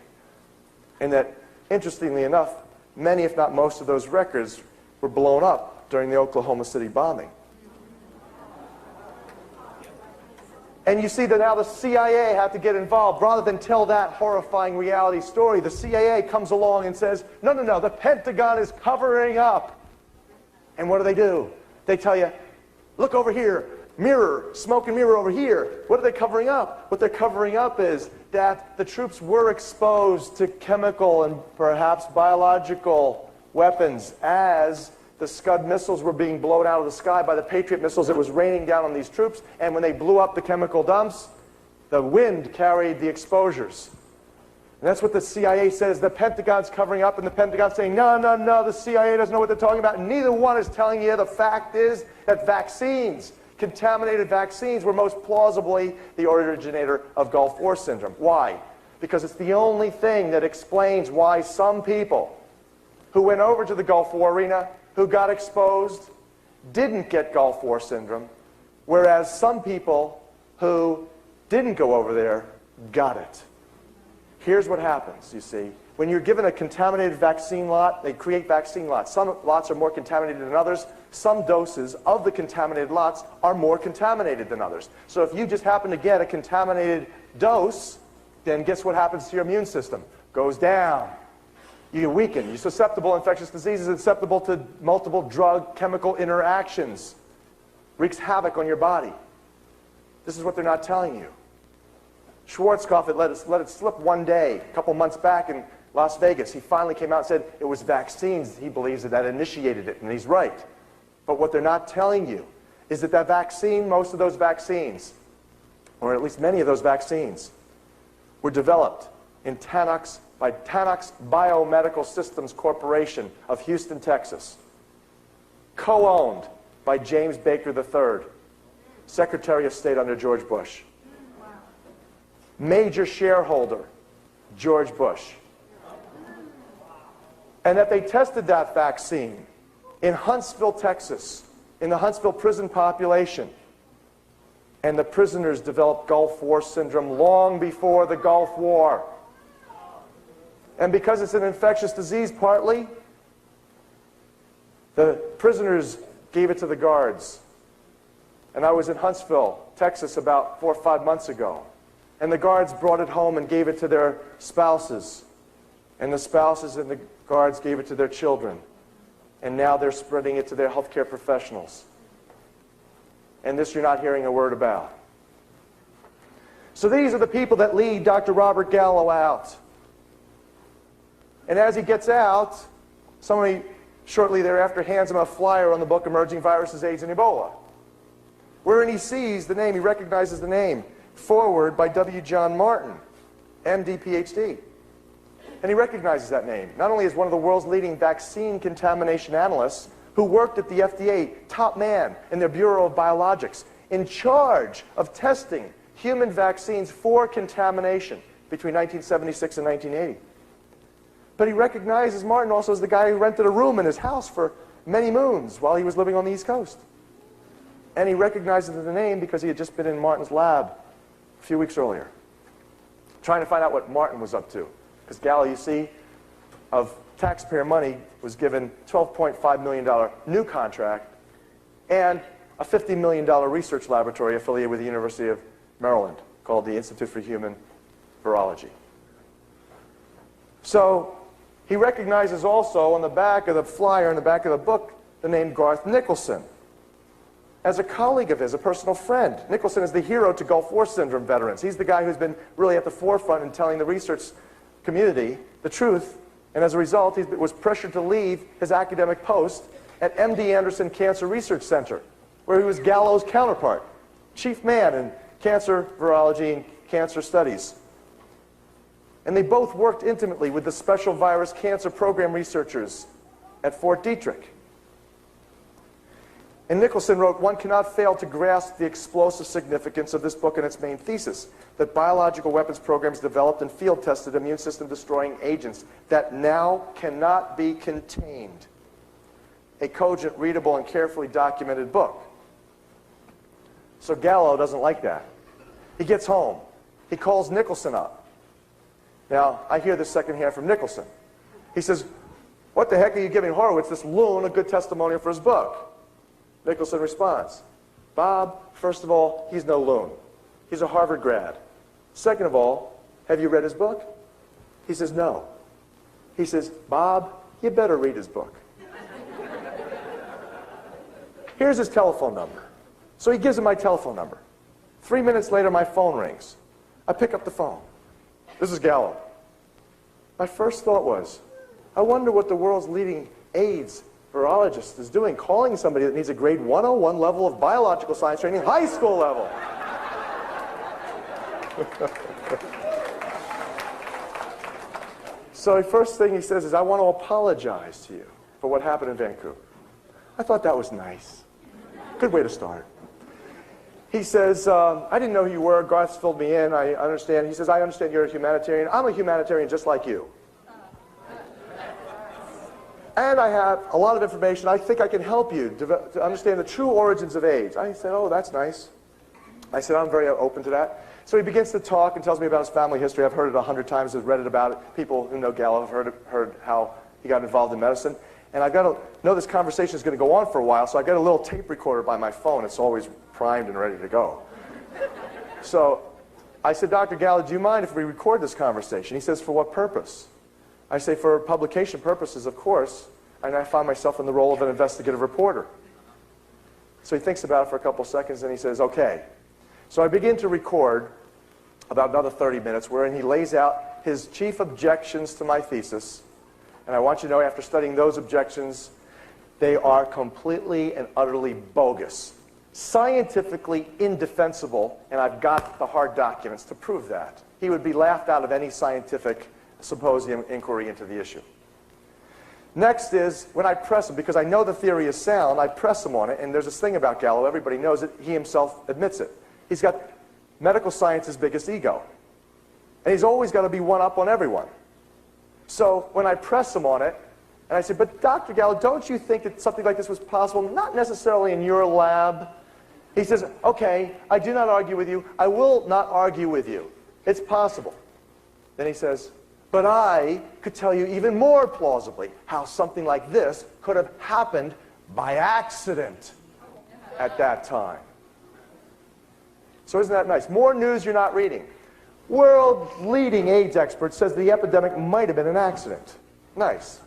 And that, interestingly enough, many, if not most of those records were blown up during the Oklahoma City bombing. And you see that now the CIA had to get involved. Rather than tell that horrifying reality story, the CIA comes along and says, no, no, no, the Pentagon is covering up. And what do? They tell you, look over here, mirror, smoke and mirror over here. What are they covering up? What they're covering up is that the troops were exposed to chemical and perhaps biological weapons as the Scud missiles were being blown out of the sky by the Patriot missiles. It was raining down on these troops, and when they blew up the chemical dumps, the wind carried the exposures. And that's what the CIA says. The Pentagon's covering up, and the Pentagon's saying, no, no, no, the CIA doesn't know what they're talking about. And neither one is telling you the fact is that vaccines, contaminated vaccines, were most plausibly the originator of Gulf War syndrome. Why? Because it's the only thing that explains why some people who went over to the Gulf War arena, who got exposed, didn't get Gulf War syndrome, whereas some people who didn't go over there got it. Here's what happens, you see. When you're given a contaminated vaccine lot, they create vaccine lots. Some lots are more contaminated than others. Some doses of the contaminated lots are more contaminated than others. So if you just happen to get a contaminated dose, then guess what happens to your immune system? Goes down. You weaken. You're susceptible to infectious diseases, susceptible to multiple drug-chemical interactions. Wreaks havoc on your body. This is what they're not telling you. Schwarzkopf had let it slip one day, a couple months back in Las Vegas. He finally came out and said it was vaccines, he believes, that initiated it, and he's right. But what they're not telling you is that that vaccine, most of those vaccines, or at least many of those vaccines, were developed in by Tanox Biomedical Systems Corporation of Houston, Texas, co-owned by James Baker III, Secretary of State under George Bush. Major shareholder, George Bush. And that they tested that vaccine in Huntsville, Texas, in the Huntsville prison population. And the prisoners developed Gulf War syndrome long before the Gulf War. And because it's an infectious disease, partly, the prisoners gave it to the guards. And I was in Huntsville, Texas, about 4 or 5 months ago. And the guards brought it home and gave it to their spouses. And the spouses and the guards gave it to their children. And now they're spreading it to their healthcare professionals. And this you're not hearing a word about. So these are the people that lead Dr. Robert Gallo out. And as he gets out, somebody shortly thereafter hands him a flyer on the book Emerging Viruses, AIDS, and Ebola, wherein he sees the name, he recognizes the name, forward by W. John Martin, MD, PhD. And he recognizes that name, not only as one of the world's leading vaccine contamination analysts, who worked at the FDA, top man in their Bureau of Biologics, in charge of testing human vaccines for contamination between 1976 and 1980. But he recognizes Martin also as the guy who rented a room in his house for many moons while he was living on the East Coast. And he recognizes the name because he had just been in Martin's lab a few weeks earlier, trying to find out what Martin was up to. Because Gallo, you see, of taxpayer money, was given $12.5 million new contract and a $50 million research laboratory affiliated with the University of Maryland called the Institute for Human Virology. So he recognizes also on the back of the flyer, in the back of the book, the name Garth Nicholson as a colleague of his, a personal friend. Nicholson is the hero to Gulf War syndrome veterans. He's the guy who's been really at the forefront in telling the research community the truth, and as a result, he was pressured to leave his academic post at MD Anderson Cancer Research Center, where he was Gallo's counterpart, chief man in cancer virology and cancer studies. And they both worked intimately with the Special Virus Cancer Program researchers at Fort Detrick. And Nicholson wrote, "One cannot fail to grasp the explosive significance of this book and its main thesis, that biological weapons programs developed and field-tested immune system-destroying agents that now cannot be contained. A cogent, readable, and carefully documented book." So Gallo doesn't like that. He gets home. He calls Nicholson up. Now, I hear this secondhand from Nicholson. He says, "What the heck are you giving Horowitz, this loon, a good testimonial for his book?" Nicholson responds, "Bob, first of all, he's no loon. He's a Harvard grad. Second of all, have you read his book?" He says, "No." He says, "Bob, you better read his book." Here's his telephone number. So he gives him my telephone number. 3 minutes later, my phone rings. I pick up the phone. This is Gallo. My first thought was, I wonder what the world's leading AIDS virologist is doing, calling somebody that needs a grade 101 level of biological science training, high school level. So the first thing he says is, "I want to apologize to you for what happened in Vancouver." I thought that was nice. Good way to start. He says, "I didn't know who you were. Garth's filled me in. I understand." He says, "I understand you're a humanitarian. I'm a humanitarian just like you. And I have a lot of information. I think I can help you to understand the true origins of AIDS." I said, "Oh, that's nice." I said, "I'm very open to that." So he begins to talk and tells me about his family history. I've heard it 100 times. I've read it about it. People who know Gallo have heard how he got involved in medicine. And I've got to know this conversation is going to go on for a while, so I've got a little tape recorder by my phone. It's always primed and ready to go. So I said, "Dr. Gallo, do you mind if we record this conversation?" He says, "For what purpose?" I say, "For publication purposes, of course." And I found myself in the role of an investigative reporter. So he thinks about it for a couple seconds, and he says, "Okay." So I begin to record about another 30 minutes, wherein he lays out his chief objections to my thesis. And I want you to know, after studying those objections, they are completely and utterly bogus, scientifically indefensible, and I've got the hard documents to prove that. He would be laughed out of any scientific symposium inquiry into the issue. Next is, when I press him, because I know the theory is sound, I press him on it, and there's this thing about Gallo, everybody knows it, he himself admits it. He's got medical science's biggest ego. And he's always got to be one up on everyone. So when I press him on it, and I say, "But Dr. Gallo, don't you think that something like this was possible, not necessarily in your lab?" He says, "Okay, I do not argue with you. I will not argue with you. It's possible." Then he says, "But I could tell you even more plausibly how something like this could have happened by accident at that time." So isn't that nice? More news you're not reading. World-leading AIDS expert says the epidemic might have been an accident. Nice.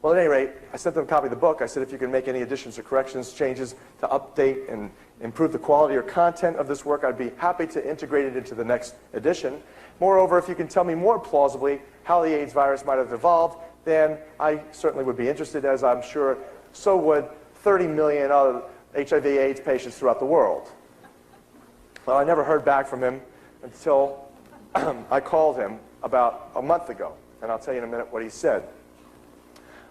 Well, at any rate, I sent them a copy of the book. I said, "If you can make any additions or corrections, changes to update and improve the quality or content of this work, I'd be happy to integrate it into the next edition. Moreover, if you can tell me more plausibly how the AIDS virus might have evolved, then I certainly would be interested, as I'm sure so would 30 million other HIV/AIDS patients throughout the world." Well, I never heard back from him until I called him about a month ago, and I'll tell you in a minute what he said.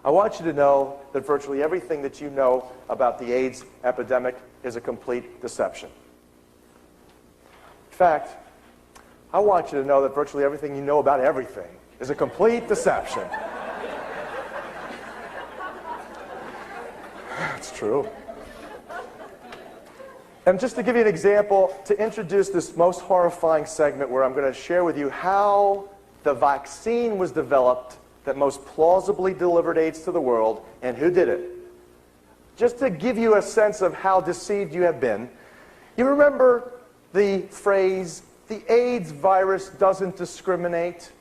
"I want you to know that virtually everything that you know about the AIDS epidemic is a complete deception. In fact, I want you to know that virtually everything you know about everything is a complete deception. That's true. And just to give you an example, to introduce this most horrifying segment where I'm going to share with you how the vaccine was developed that most plausibly delivered AIDS to the world and who did it. Just to give you a sense of how deceived you have been, you remember the phrase, the AIDS virus doesn't discriminate?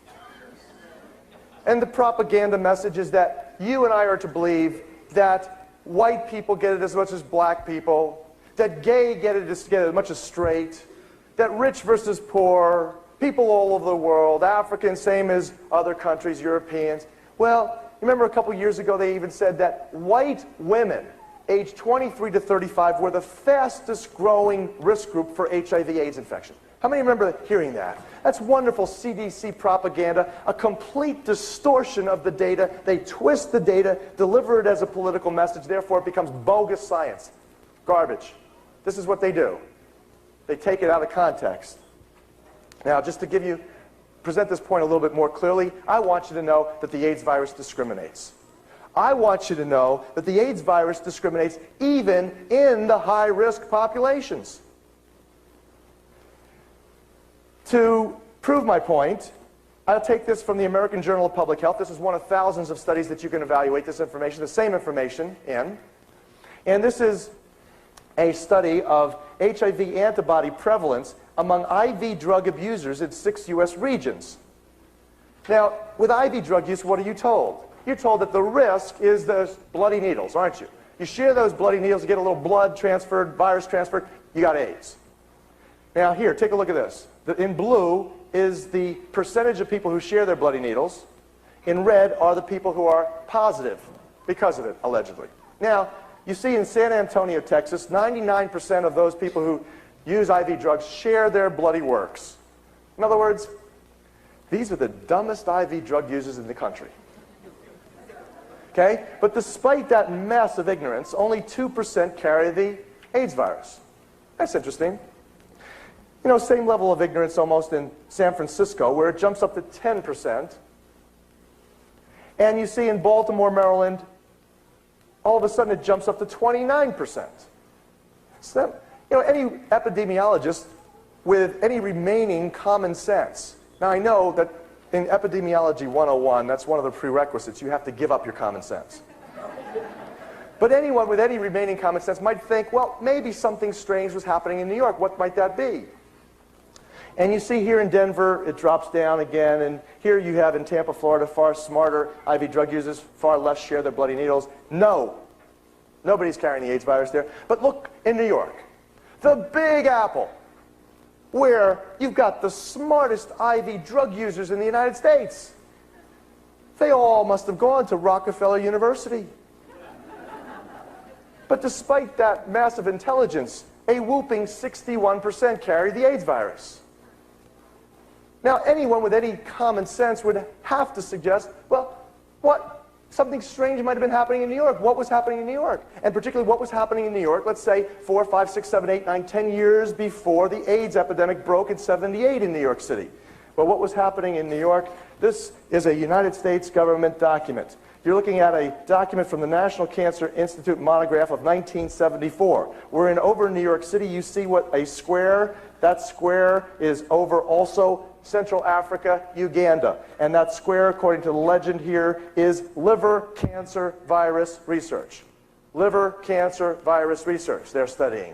And the propaganda message is that you and I are to believe that white people get it as much as black people, that gay get it as much as straight, that rich versus poor, people all over the world, Africans, same as other countries, Europeans. Well, remember a couple years ago they even said that white women aged 23 to 35 were the fastest growing risk group for HIV/AIDS infection. How many remember hearing that? That's wonderful CDC propaganda, a complete distortion of the data. They twist the data, deliver it as a political message, therefore it becomes bogus science. Garbage. This is what they do. They take it out of context. Now, just to present this point a little bit more clearly, I want you to know that the AIDS virus discriminates. I want you to know that the AIDS virus discriminates even in the high-risk populations. To prove my point, I'll take this from the American Journal of Public Health. This is one of thousands of studies that you can evaluate this information, the same information in. And this is a study of HIV antibody prevalence among IV drug abusers in 6 U.S. regions. Now, with IV drug use, what are you told? You're told that the risk is those bloody needles, aren't you? You share those bloody needles, you get a little blood transferred, virus transferred, you got AIDS. Now here, take a look at this. In blue is the percentage of people who share their bloody needles. In red are the people who are positive because of it, allegedly. Now, you see in San Antonio, Texas, 99% of those people who use IV drugs share their bloody works. In other words, these are the dumbest IV drug users in the country. Okay? But despite that massive ignorance, only 2% carry the AIDS virus. That's interesting. You know, same level of ignorance almost in San Francisco, where it jumps up to 10%. And you see in Baltimore, Maryland, all of a sudden it jumps up to 29%. So that, you know, any epidemiologist with any remaining common sense. Now, I know that in Epidemiology 101, that's one of the prerequisites. You have to give up your common sense. But anyone with any remaining common sense might think, well, maybe something strange was happening in New York. What might that be? And you see here in Denver, it drops down again. And here you have in Tampa, Florida, far smarter IV drug users, far less share their bloody needles. No, nobody's carrying the AIDS virus there. But look in New York, the Big Apple, where you've got the smartest IV drug users in the United States. They all must have gone to Rockefeller University. But despite that massive intelligence, a whooping 61% carry the AIDS virus. Now, anyone with any common sense would have to suggest, well, something strange might have been happening in New York. What was happening in New York? And particularly, what was happening in New York, let's say 4, 5, 6, 7, 8, 9, 10 years before the AIDS epidemic broke in '78 in New York City? Well, what was happening in New York? This is a United States government document. You're looking at a document from the National Cancer Institute monograph of 1974. Where over in New York City, you see what a square, that square is over also Central Africa, Uganda. And that square, according to the legend here, is liver cancer virus research. Liver cancer virus research they're studying.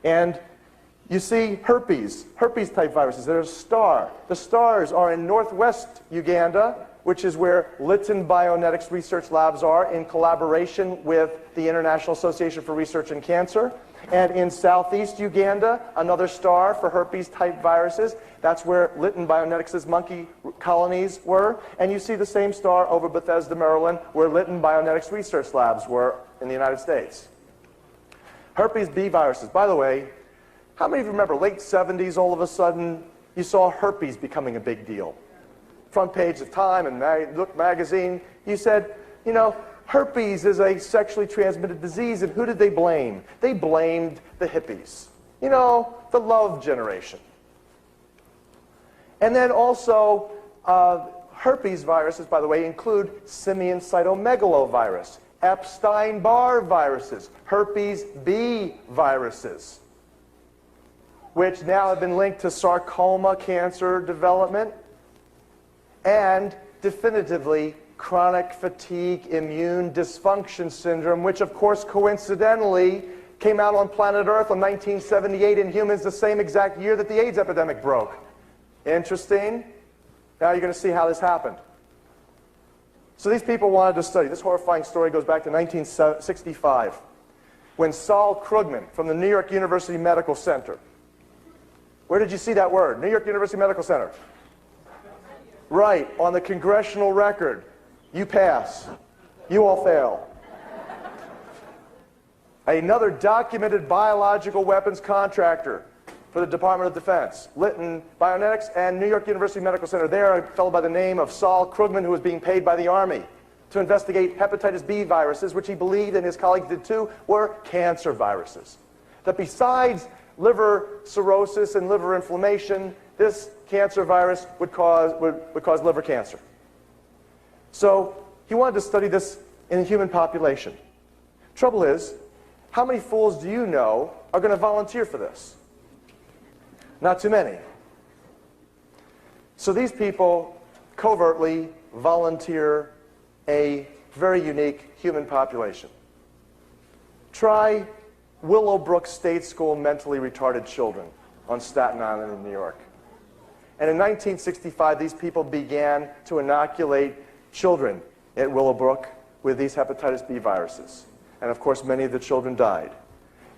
And you see herpes-type viruses. There's a star. The stars are in northwest Uganda, which is where Lytton Bionetics research labs are in collaboration with the International Association for Research in Cancer. And in southeast Uganda, another star for herpes-type viruses. That's where Lytton Bionetics' monkey colonies were. And you see the same star over Bethesda, Maryland, where Lytton Bionetics research labs were in the United States. Herpes B viruses. By the way, how many of you remember late 70s, all of a sudden, you saw herpes becoming a big deal? Front page of Time and Look magazine, you said, you know, herpes is a sexually transmitted disease, and who did they blame? They blamed the hippies. You know, the love generation. And then also, Herpes viruses, by the way, include simian cytomegalovirus, Epstein-Barr viruses, herpes B viruses, which now have been linked to sarcoma cancer development and definitively chronic fatigue immune dysfunction syndrome, which of course coincidentally came out on planet Earth in 1978 in humans, the same exact year that the AIDS epidemic broke. Interesting. Now you're going to see how this happened. So these people wanted to study. This horrifying story goes back to 1965, when Saul Krugman from the New York University Medical Center. Where did you see that word? New York University Medical Center. Right, on the congressional record. You pass. You all fail. Another documented biological weapons contractor for the Department of Defense, Lytton Bionetics and New York University Medical Center. There, a fellow by the name of Saul Krugman, who was being paid by the Army to investigate hepatitis B viruses, which he believed, and his colleagues did too, were cancer viruses. That besides liver cirrhosis and liver inflammation, this cancer virus would cause liver cancer. So he wanted to study this in the human population. Trouble is, how many fools do you know are going to volunteer for this? Not too many. So these people covertly volunteer a very unique human population. Try Willowbrook State School mentally retarded children on Staten Island in New York. And in 1965, these people began to inoculate children at Willowbrook with these hepatitis B viruses. And of course, many of the children died.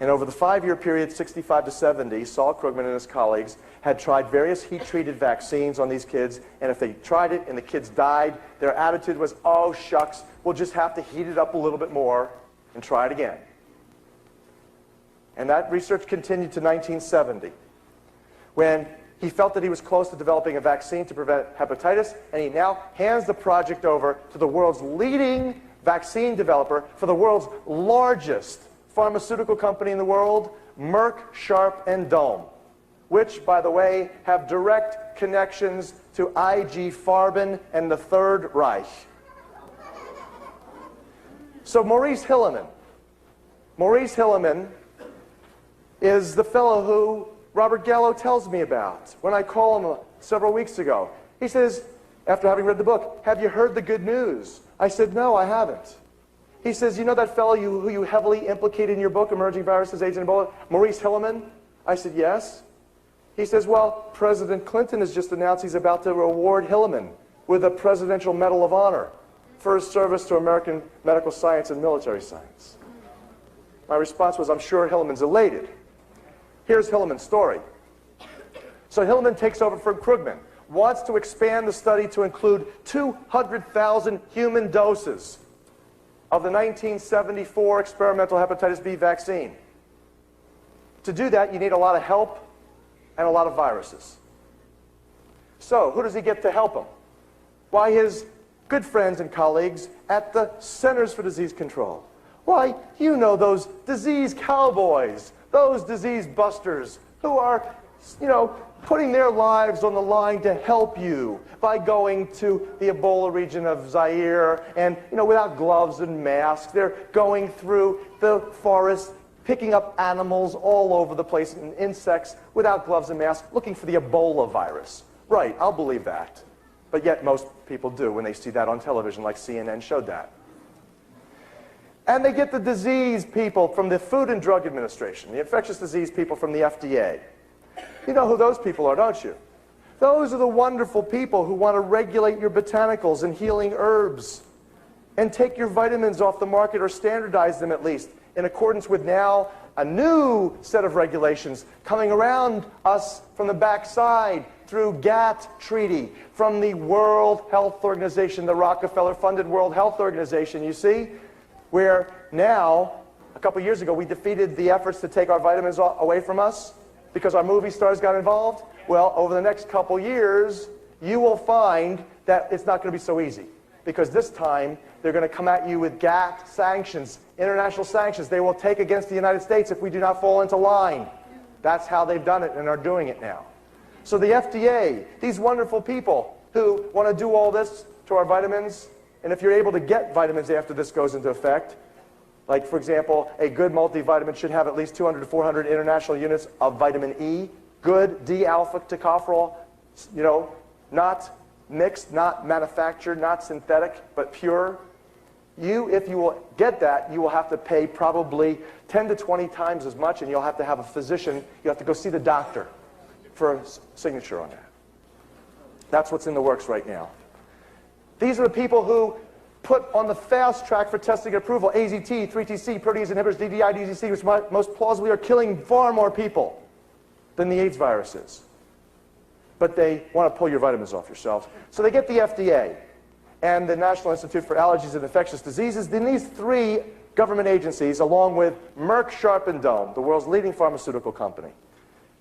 And over the 5-year period, 65 to 70, Saul Krugman and his colleagues had tried various heat-treated vaccines on these kids, and if they tried it and the kids died, their attitude was, oh shucks, we'll just have to heat it up a little bit more and try it again. And that research continued to 1970, when he felt that he was close to developing a vaccine to prevent hepatitis, and he now hands the project over to the world's leading vaccine developer for the world's largest pharmaceutical company in the world, Merck, Sharp, and Dohme, which, by the way, have direct connections to IG Farben and the Third Reich. So Maurice Hilleman is the fellow who Robert Gallo tells me about when I call him several weeks ago. He says, after having read the book, have you heard the good news? I said, no, I haven't. He says, you know that fellow who you heavily implicate in your book, Emerging Viruses, AIDS, and Ebola, Maurice Hilleman? I said, yes. He says, well, President Clinton has just announced he's about to reward Hilleman with a Presidential Medal of Honor for his service to American medical science and military science. My response was, I'm sure Hilleman's elated. Here's Hilleman's story. So Hilleman takes over from Krugman, wants to expand the study to include 200,000 human doses of the 1974 experimental hepatitis B vaccine. To do that, you need a lot of help and a lot of viruses. So, who does he get to help him? Why, his good friends and colleagues at the Centers for Disease Control. Why, you know those disease cowboys, those disease busters who are, putting their lives on the line to help you by going to the Ebola region of Zaire and, without gloves and masks. They're going through the forest, picking up animals all over the place and insects without gloves and masks, looking for the Ebola virus. Right, I'll believe that. But yet most people do when they see that on television, like CNN showed that. And they get the disease people from the Food and Drug Administration, the infectious disease people from the FDA. You know who those people are, don't you? Those are the wonderful people who want to regulate your botanicals and healing herbs and take your vitamins off the market, or standardize them at least, in accordance with now a new set of regulations coming around us from the backside through GATT treaty, from the World Health Organization, the Rockefeller-funded World Health Organization, you see, where now, a couple years ago, we defeated the efforts to take our vitamins away from us because our movie stars got involved. Well, over the next couple years, you will find that it's not going to be so easy, because this time they're going to come at you with GATT sanctions, international sanctions they will take against the United States if we do not fall into line. That's how they've done it and are doing it now. So the FDA, these wonderful people who want to do all this to our vitamins, and if you're able to get vitamins after this goes into effect, like, for example, a good multivitamin should have at least 200 to 400 international units of vitamin E, good D-alpha tocopherol, you know, not mixed, not manufactured, not synthetic, but pure. If you will get that, you will have to pay probably 10 to 20 times as much, and you'll have to have a physician, you have to go see the doctor for a signature on that. That's what's in the works right now. These are the people who put on the fast track for testing and approval AZT, 3TC, protease inhibitors, DDI, DZC, which most plausibly are killing far more people than the AIDS virus is. But they want to pull your vitamins off yourselves. So they get the FDA and the National Institute for Allergies and Infectious Diseases. Then these three government agencies, along with Merck Sharp and Dohme, the world's leading pharmaceutical company,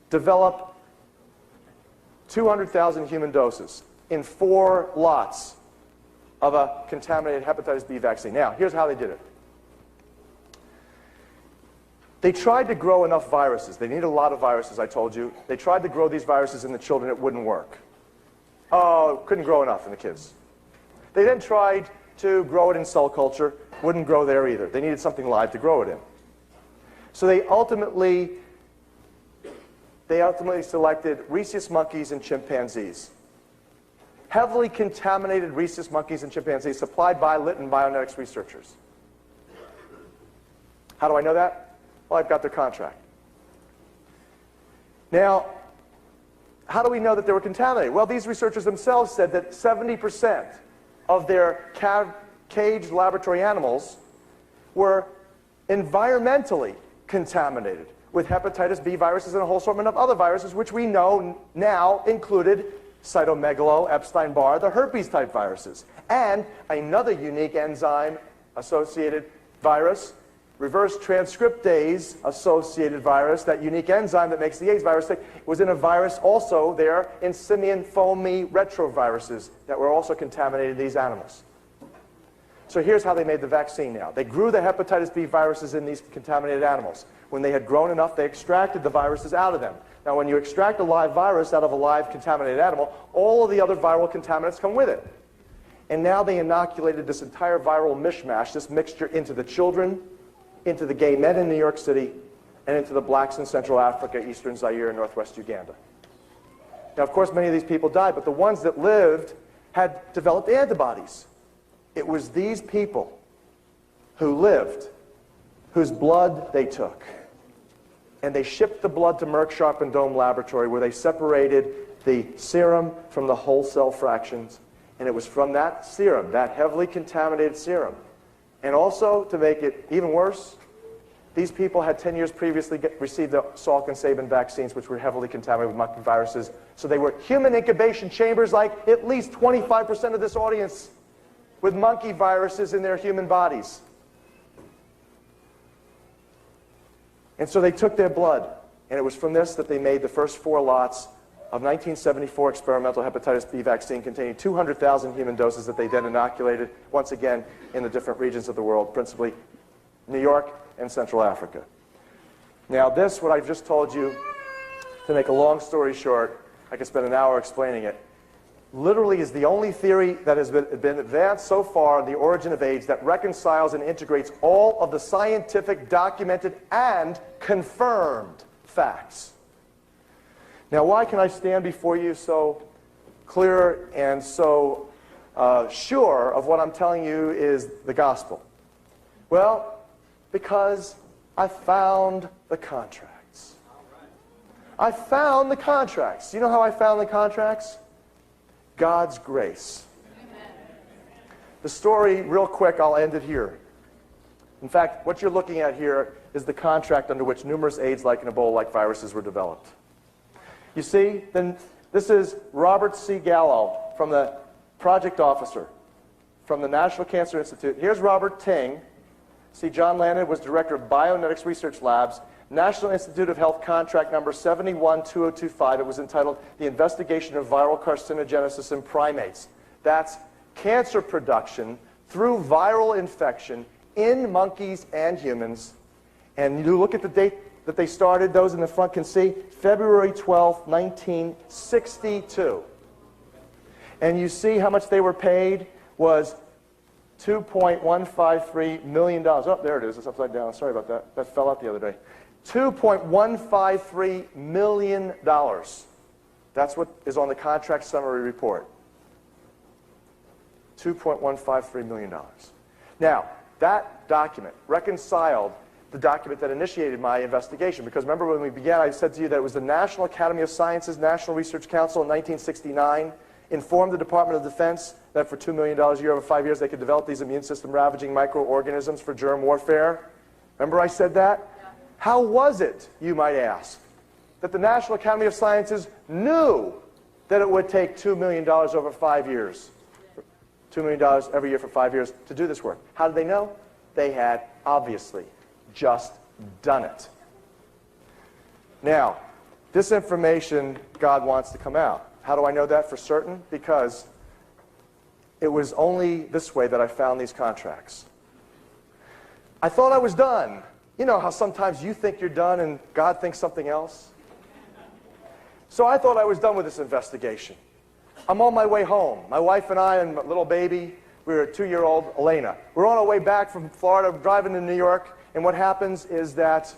develop 200,000 human doses in 4 lots of a contaminated hepatitis B vaccine. Now, here's how they did it. They tried to grow enough viruses. They needed a lot of viruses, I told you. They tried to grow these viruses in the children. It wouldn't work. Oh, couldn't grow enough in the kids. They then tried to grow it in cell culture. Wouldn't grow there either. They needed something live to grow it in. So they ultimately selected rhesus monkeys and chimpanzees. Heavily contaminated rhesus monkeys and chimpanzees supplied by Lytton Bionetics researchers. How do I know that? Well, I've got their contract. Now, how do we know that they were contaminated? Well, these researchers themselves said that 70% of their caged laboratory animals were environmentally contaminated with hepatitis B viruses and a whole assortment of other viruses, which we know now included cytomegalo, Epstein-Barr, the herpes-type viruses, and another unique enzyme-associated virus, reverse transcriptase-associated virus, that unique enzyme that makes the AIDS virus tick, was in a virus also there in simian foamy retroviruses that were also contaminated in these animals. So here's how they made the vaccine now. They grew the hepatitis B viruses in these contaminated animals. When they had grown enough, they extracted the viruses out of them. Now, when you extract a live virus out of a live contaminated animal, all of the other viral contaminants come with it. And now they inoculated this entire viral mishmash, this mixture, into the children, into the gay men in New York City, and into the blacks in Central Africa, Eastern Zaire, and Northwest Uganda. Now, of course, many of these people died, but the ones that lived had developed antibodies. It was these people who lived, whose blood they took. And they shipped the blood to Merck Sharp and Dohme Laboratory, where they separated the serum from the whole cell fractions. And it was from that serum, that heavily contaminated serum. And also, to make it even worse, these people had 10 years previously received the Salk and Sabin vaccines, which were heavily contaminated with monkey viruses. So they were human incubation chambers, like at least 25% of this audience, with monkey viruses in their human bodies. And so they took their blood, and it was from this that they made the first 4 lots of 1974 experimental hepatitis B vaccine containing 200,000 human doses that they then inoculated, once again, in the different regions of the world, principally New York and Central Africa. Now this, what I've just told you, to make a long story short, I could spend an hour explaining it, literally is the only theory that has been advanced so far on the origin of AIDS that reconciles and integrates all of the scientific, documented, and confirmed facts. Now, why can I stand before you so clear and so sure of what I'm telling you is the gospel? Well, because I found the contracts. I found the contracts. You know how I found the contracts? God's grace. The story, real quick, I'll end it here. In fact, what you're looking at here is the contract under which numerous AIDS-like and Ebola-like viruses were developed. You see, then this is Robert C. Gallo, from the project officer from the National Cancer Institute. Here's Robert Ting. See, John Landon was director of Bionetics Research Labs, National Institute of Health contract number 712025. It was entitled The Investigation of Viral Carcinogenesis in Primates. That's cancer production through viral infection in monkeys and humans. And you look at the date that they started, those in the front can see, February 12, 1962. And you see how much they were paid was $2.153 million. Oh, there it is. It's upside down. Sorry about that. That fell out the other day. $2.153 million. That's what is on the contract summary report. $2.153 million. Now, that document reconciled the document that initiated my investigation. Because remember when we began, I said to you that it was the National Academy of Sciences, National Research Council in 1969 informed the Department of Defense that for $2 million a year over 5 years they could develop these immune system ravaging microorganisms for germ warfare. Remember I said that? Yeah. How was it, you might ask, that the National Academy of Sciences knew that it would take $2 million over 5 years, $2 million every year for 5 years to do this work? How did they know? They had, obviously, just done it. Now, this information God wants to come out. How do I know that for certain? Because it was only this way that I found these contracts. I thought I was done. You know how sometimes you think you're done and God thinks something else? So I thought I was done with this investigation. I'm on my way home. My wife and I and my little baby, we were a 2-year-old, Elena. We're on our way back from Florida, driving to New York, and what happens is that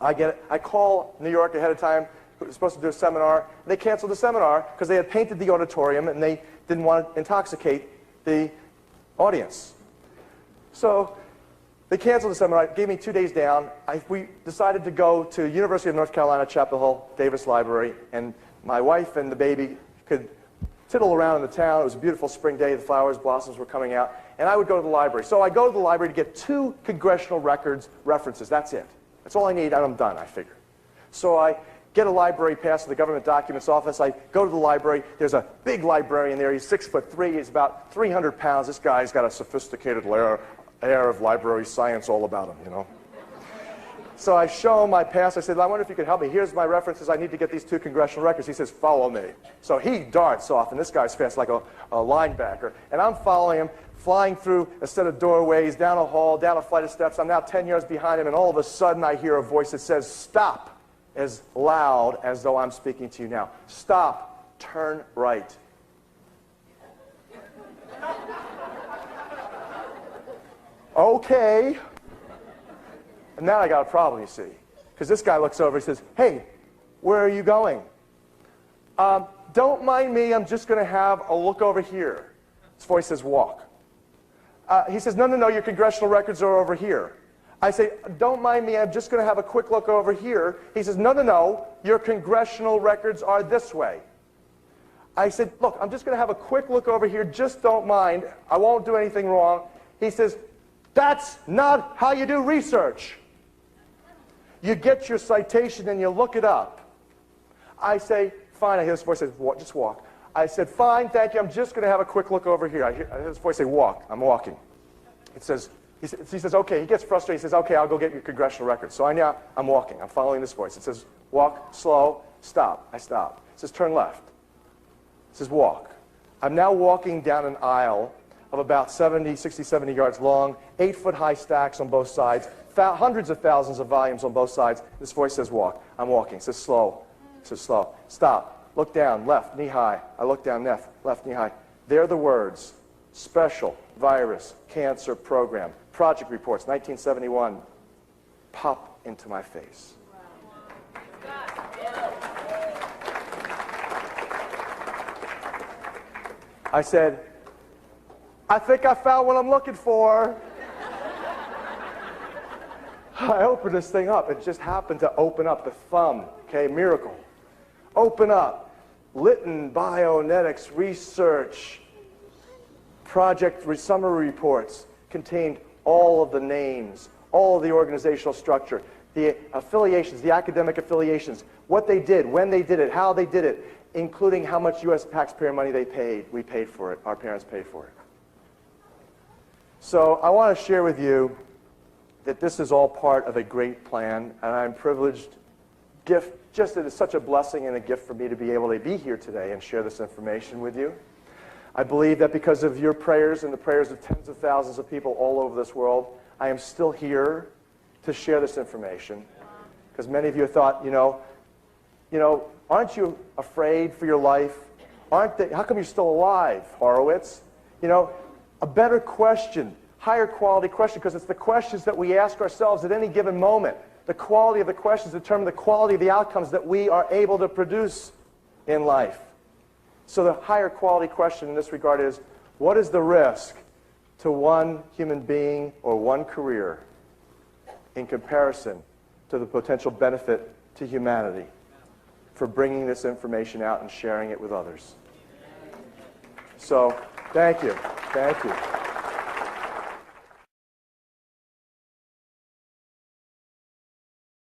I call New York ahead of time. We were supposed to do a seminar. They canceled the seminar because they had painted the auditorium and they didn't want to intoxicate the audience. So they canceled the seminar, gave me 2 days down. We decided to go to University of North Carolina, Chapel Hill, Davis Library, and my wife and the baby could tittle around in the town. It was a beautiful spring day. The flowers, blossoms were coming out. And I would go to the library. So I go to the library to get 2 congressional records references. That's it. That's all I need, and I'm done, I figure. So I get a library pass to the government documents office. I go to the library. There's a big librarian there. He's 6'3". He's about 300 pounds. This guy's got a sophisticated air of library science all about him, you know. So I show him my pass. I said, I wonder if you could help me. Here's my references. I need to get these 2 congressional records. He says, follow me. So he darts off, and this guy's fast like a linebacker. And I'm following him, flying through a set of doorways, down a hall, down a flight of steps. I'm now 10 yards behind him, and all of a sudden I hear a voice that says, stop, as loud as though I'm speaking to you now. Stop, turn right. Okay. And now I got a problem, you see. Because this guy looks over and says, hey, where are you going? Don't mind me, I'm just going to have a look over here. His voice says, walk. He says, no, your congressional records are over here. I say, don't mind me, I'm just going to have a quick look over here. He says, no, your congressional records are this way. I said, look, I'm just going to have a quick look over here, just don't mind. I won't do anything wrong. He says, that's not how you do research. You get your citation and you look it up. I say, fine. I hear this voice say, just walk. I said, fine, thank you. I'm just going to have a quick look over here. I hear this voice say, walk. I'm walking. He says, okay. He gets frustrated. He says, okay, I'll go get your congressional records. So I'm walking. I'm following this voice. It says, walk, slow, stop. I stop. It says, turn left. It says, walk. I'm now walking down an aisle of about 60, 70 yards long, 8-foot-high stacks on both sides, hundreds of thousands of volumes on both sides. This voice says, walk. I'm walking. It says, slow. It says, slow. Stop. Look down, left, knee high. I look down, left, knee high. There are the words, Special Virus Cancer Program, Project Reports, 1971, pop into my face. I said, I think I found what I'm looking for. I opened this thing up. It just happened to open up the thumb. Okay, miracle. Open up. Lytton Bionetics Research Project Summary Reports contained all of the names, all of the organizational structure, the affiliations, the academic affiliations, what they did, when they did it, how they did it, including how much U.S. taxpayer money they paid. We paid for it. Our parents paid for it. So I want to share with you that this is all part of a great plan, and I'm privileged, just that it's such a blessing and a gift for me to be able to be here today and share this information with you. I believe that because of your prayers and the prayers of tens of thousands of people all over this world, I am still here to share this information. Because many of you thought, aren't you afraid for your life? Aren't they? How come you're still alive, Horowitz? You know, a better question, higher quality question, because it's the questions that we ask ourselves at any given moment. The quality of the questions determine the quality of the outcomes that we are able to produce in life. So the higher quality question in this regard is, what is the risk to one human being or one career in comparison to the potential benefit to humanity for bringing this information out and sharing it with others? So, thank you. Thank you.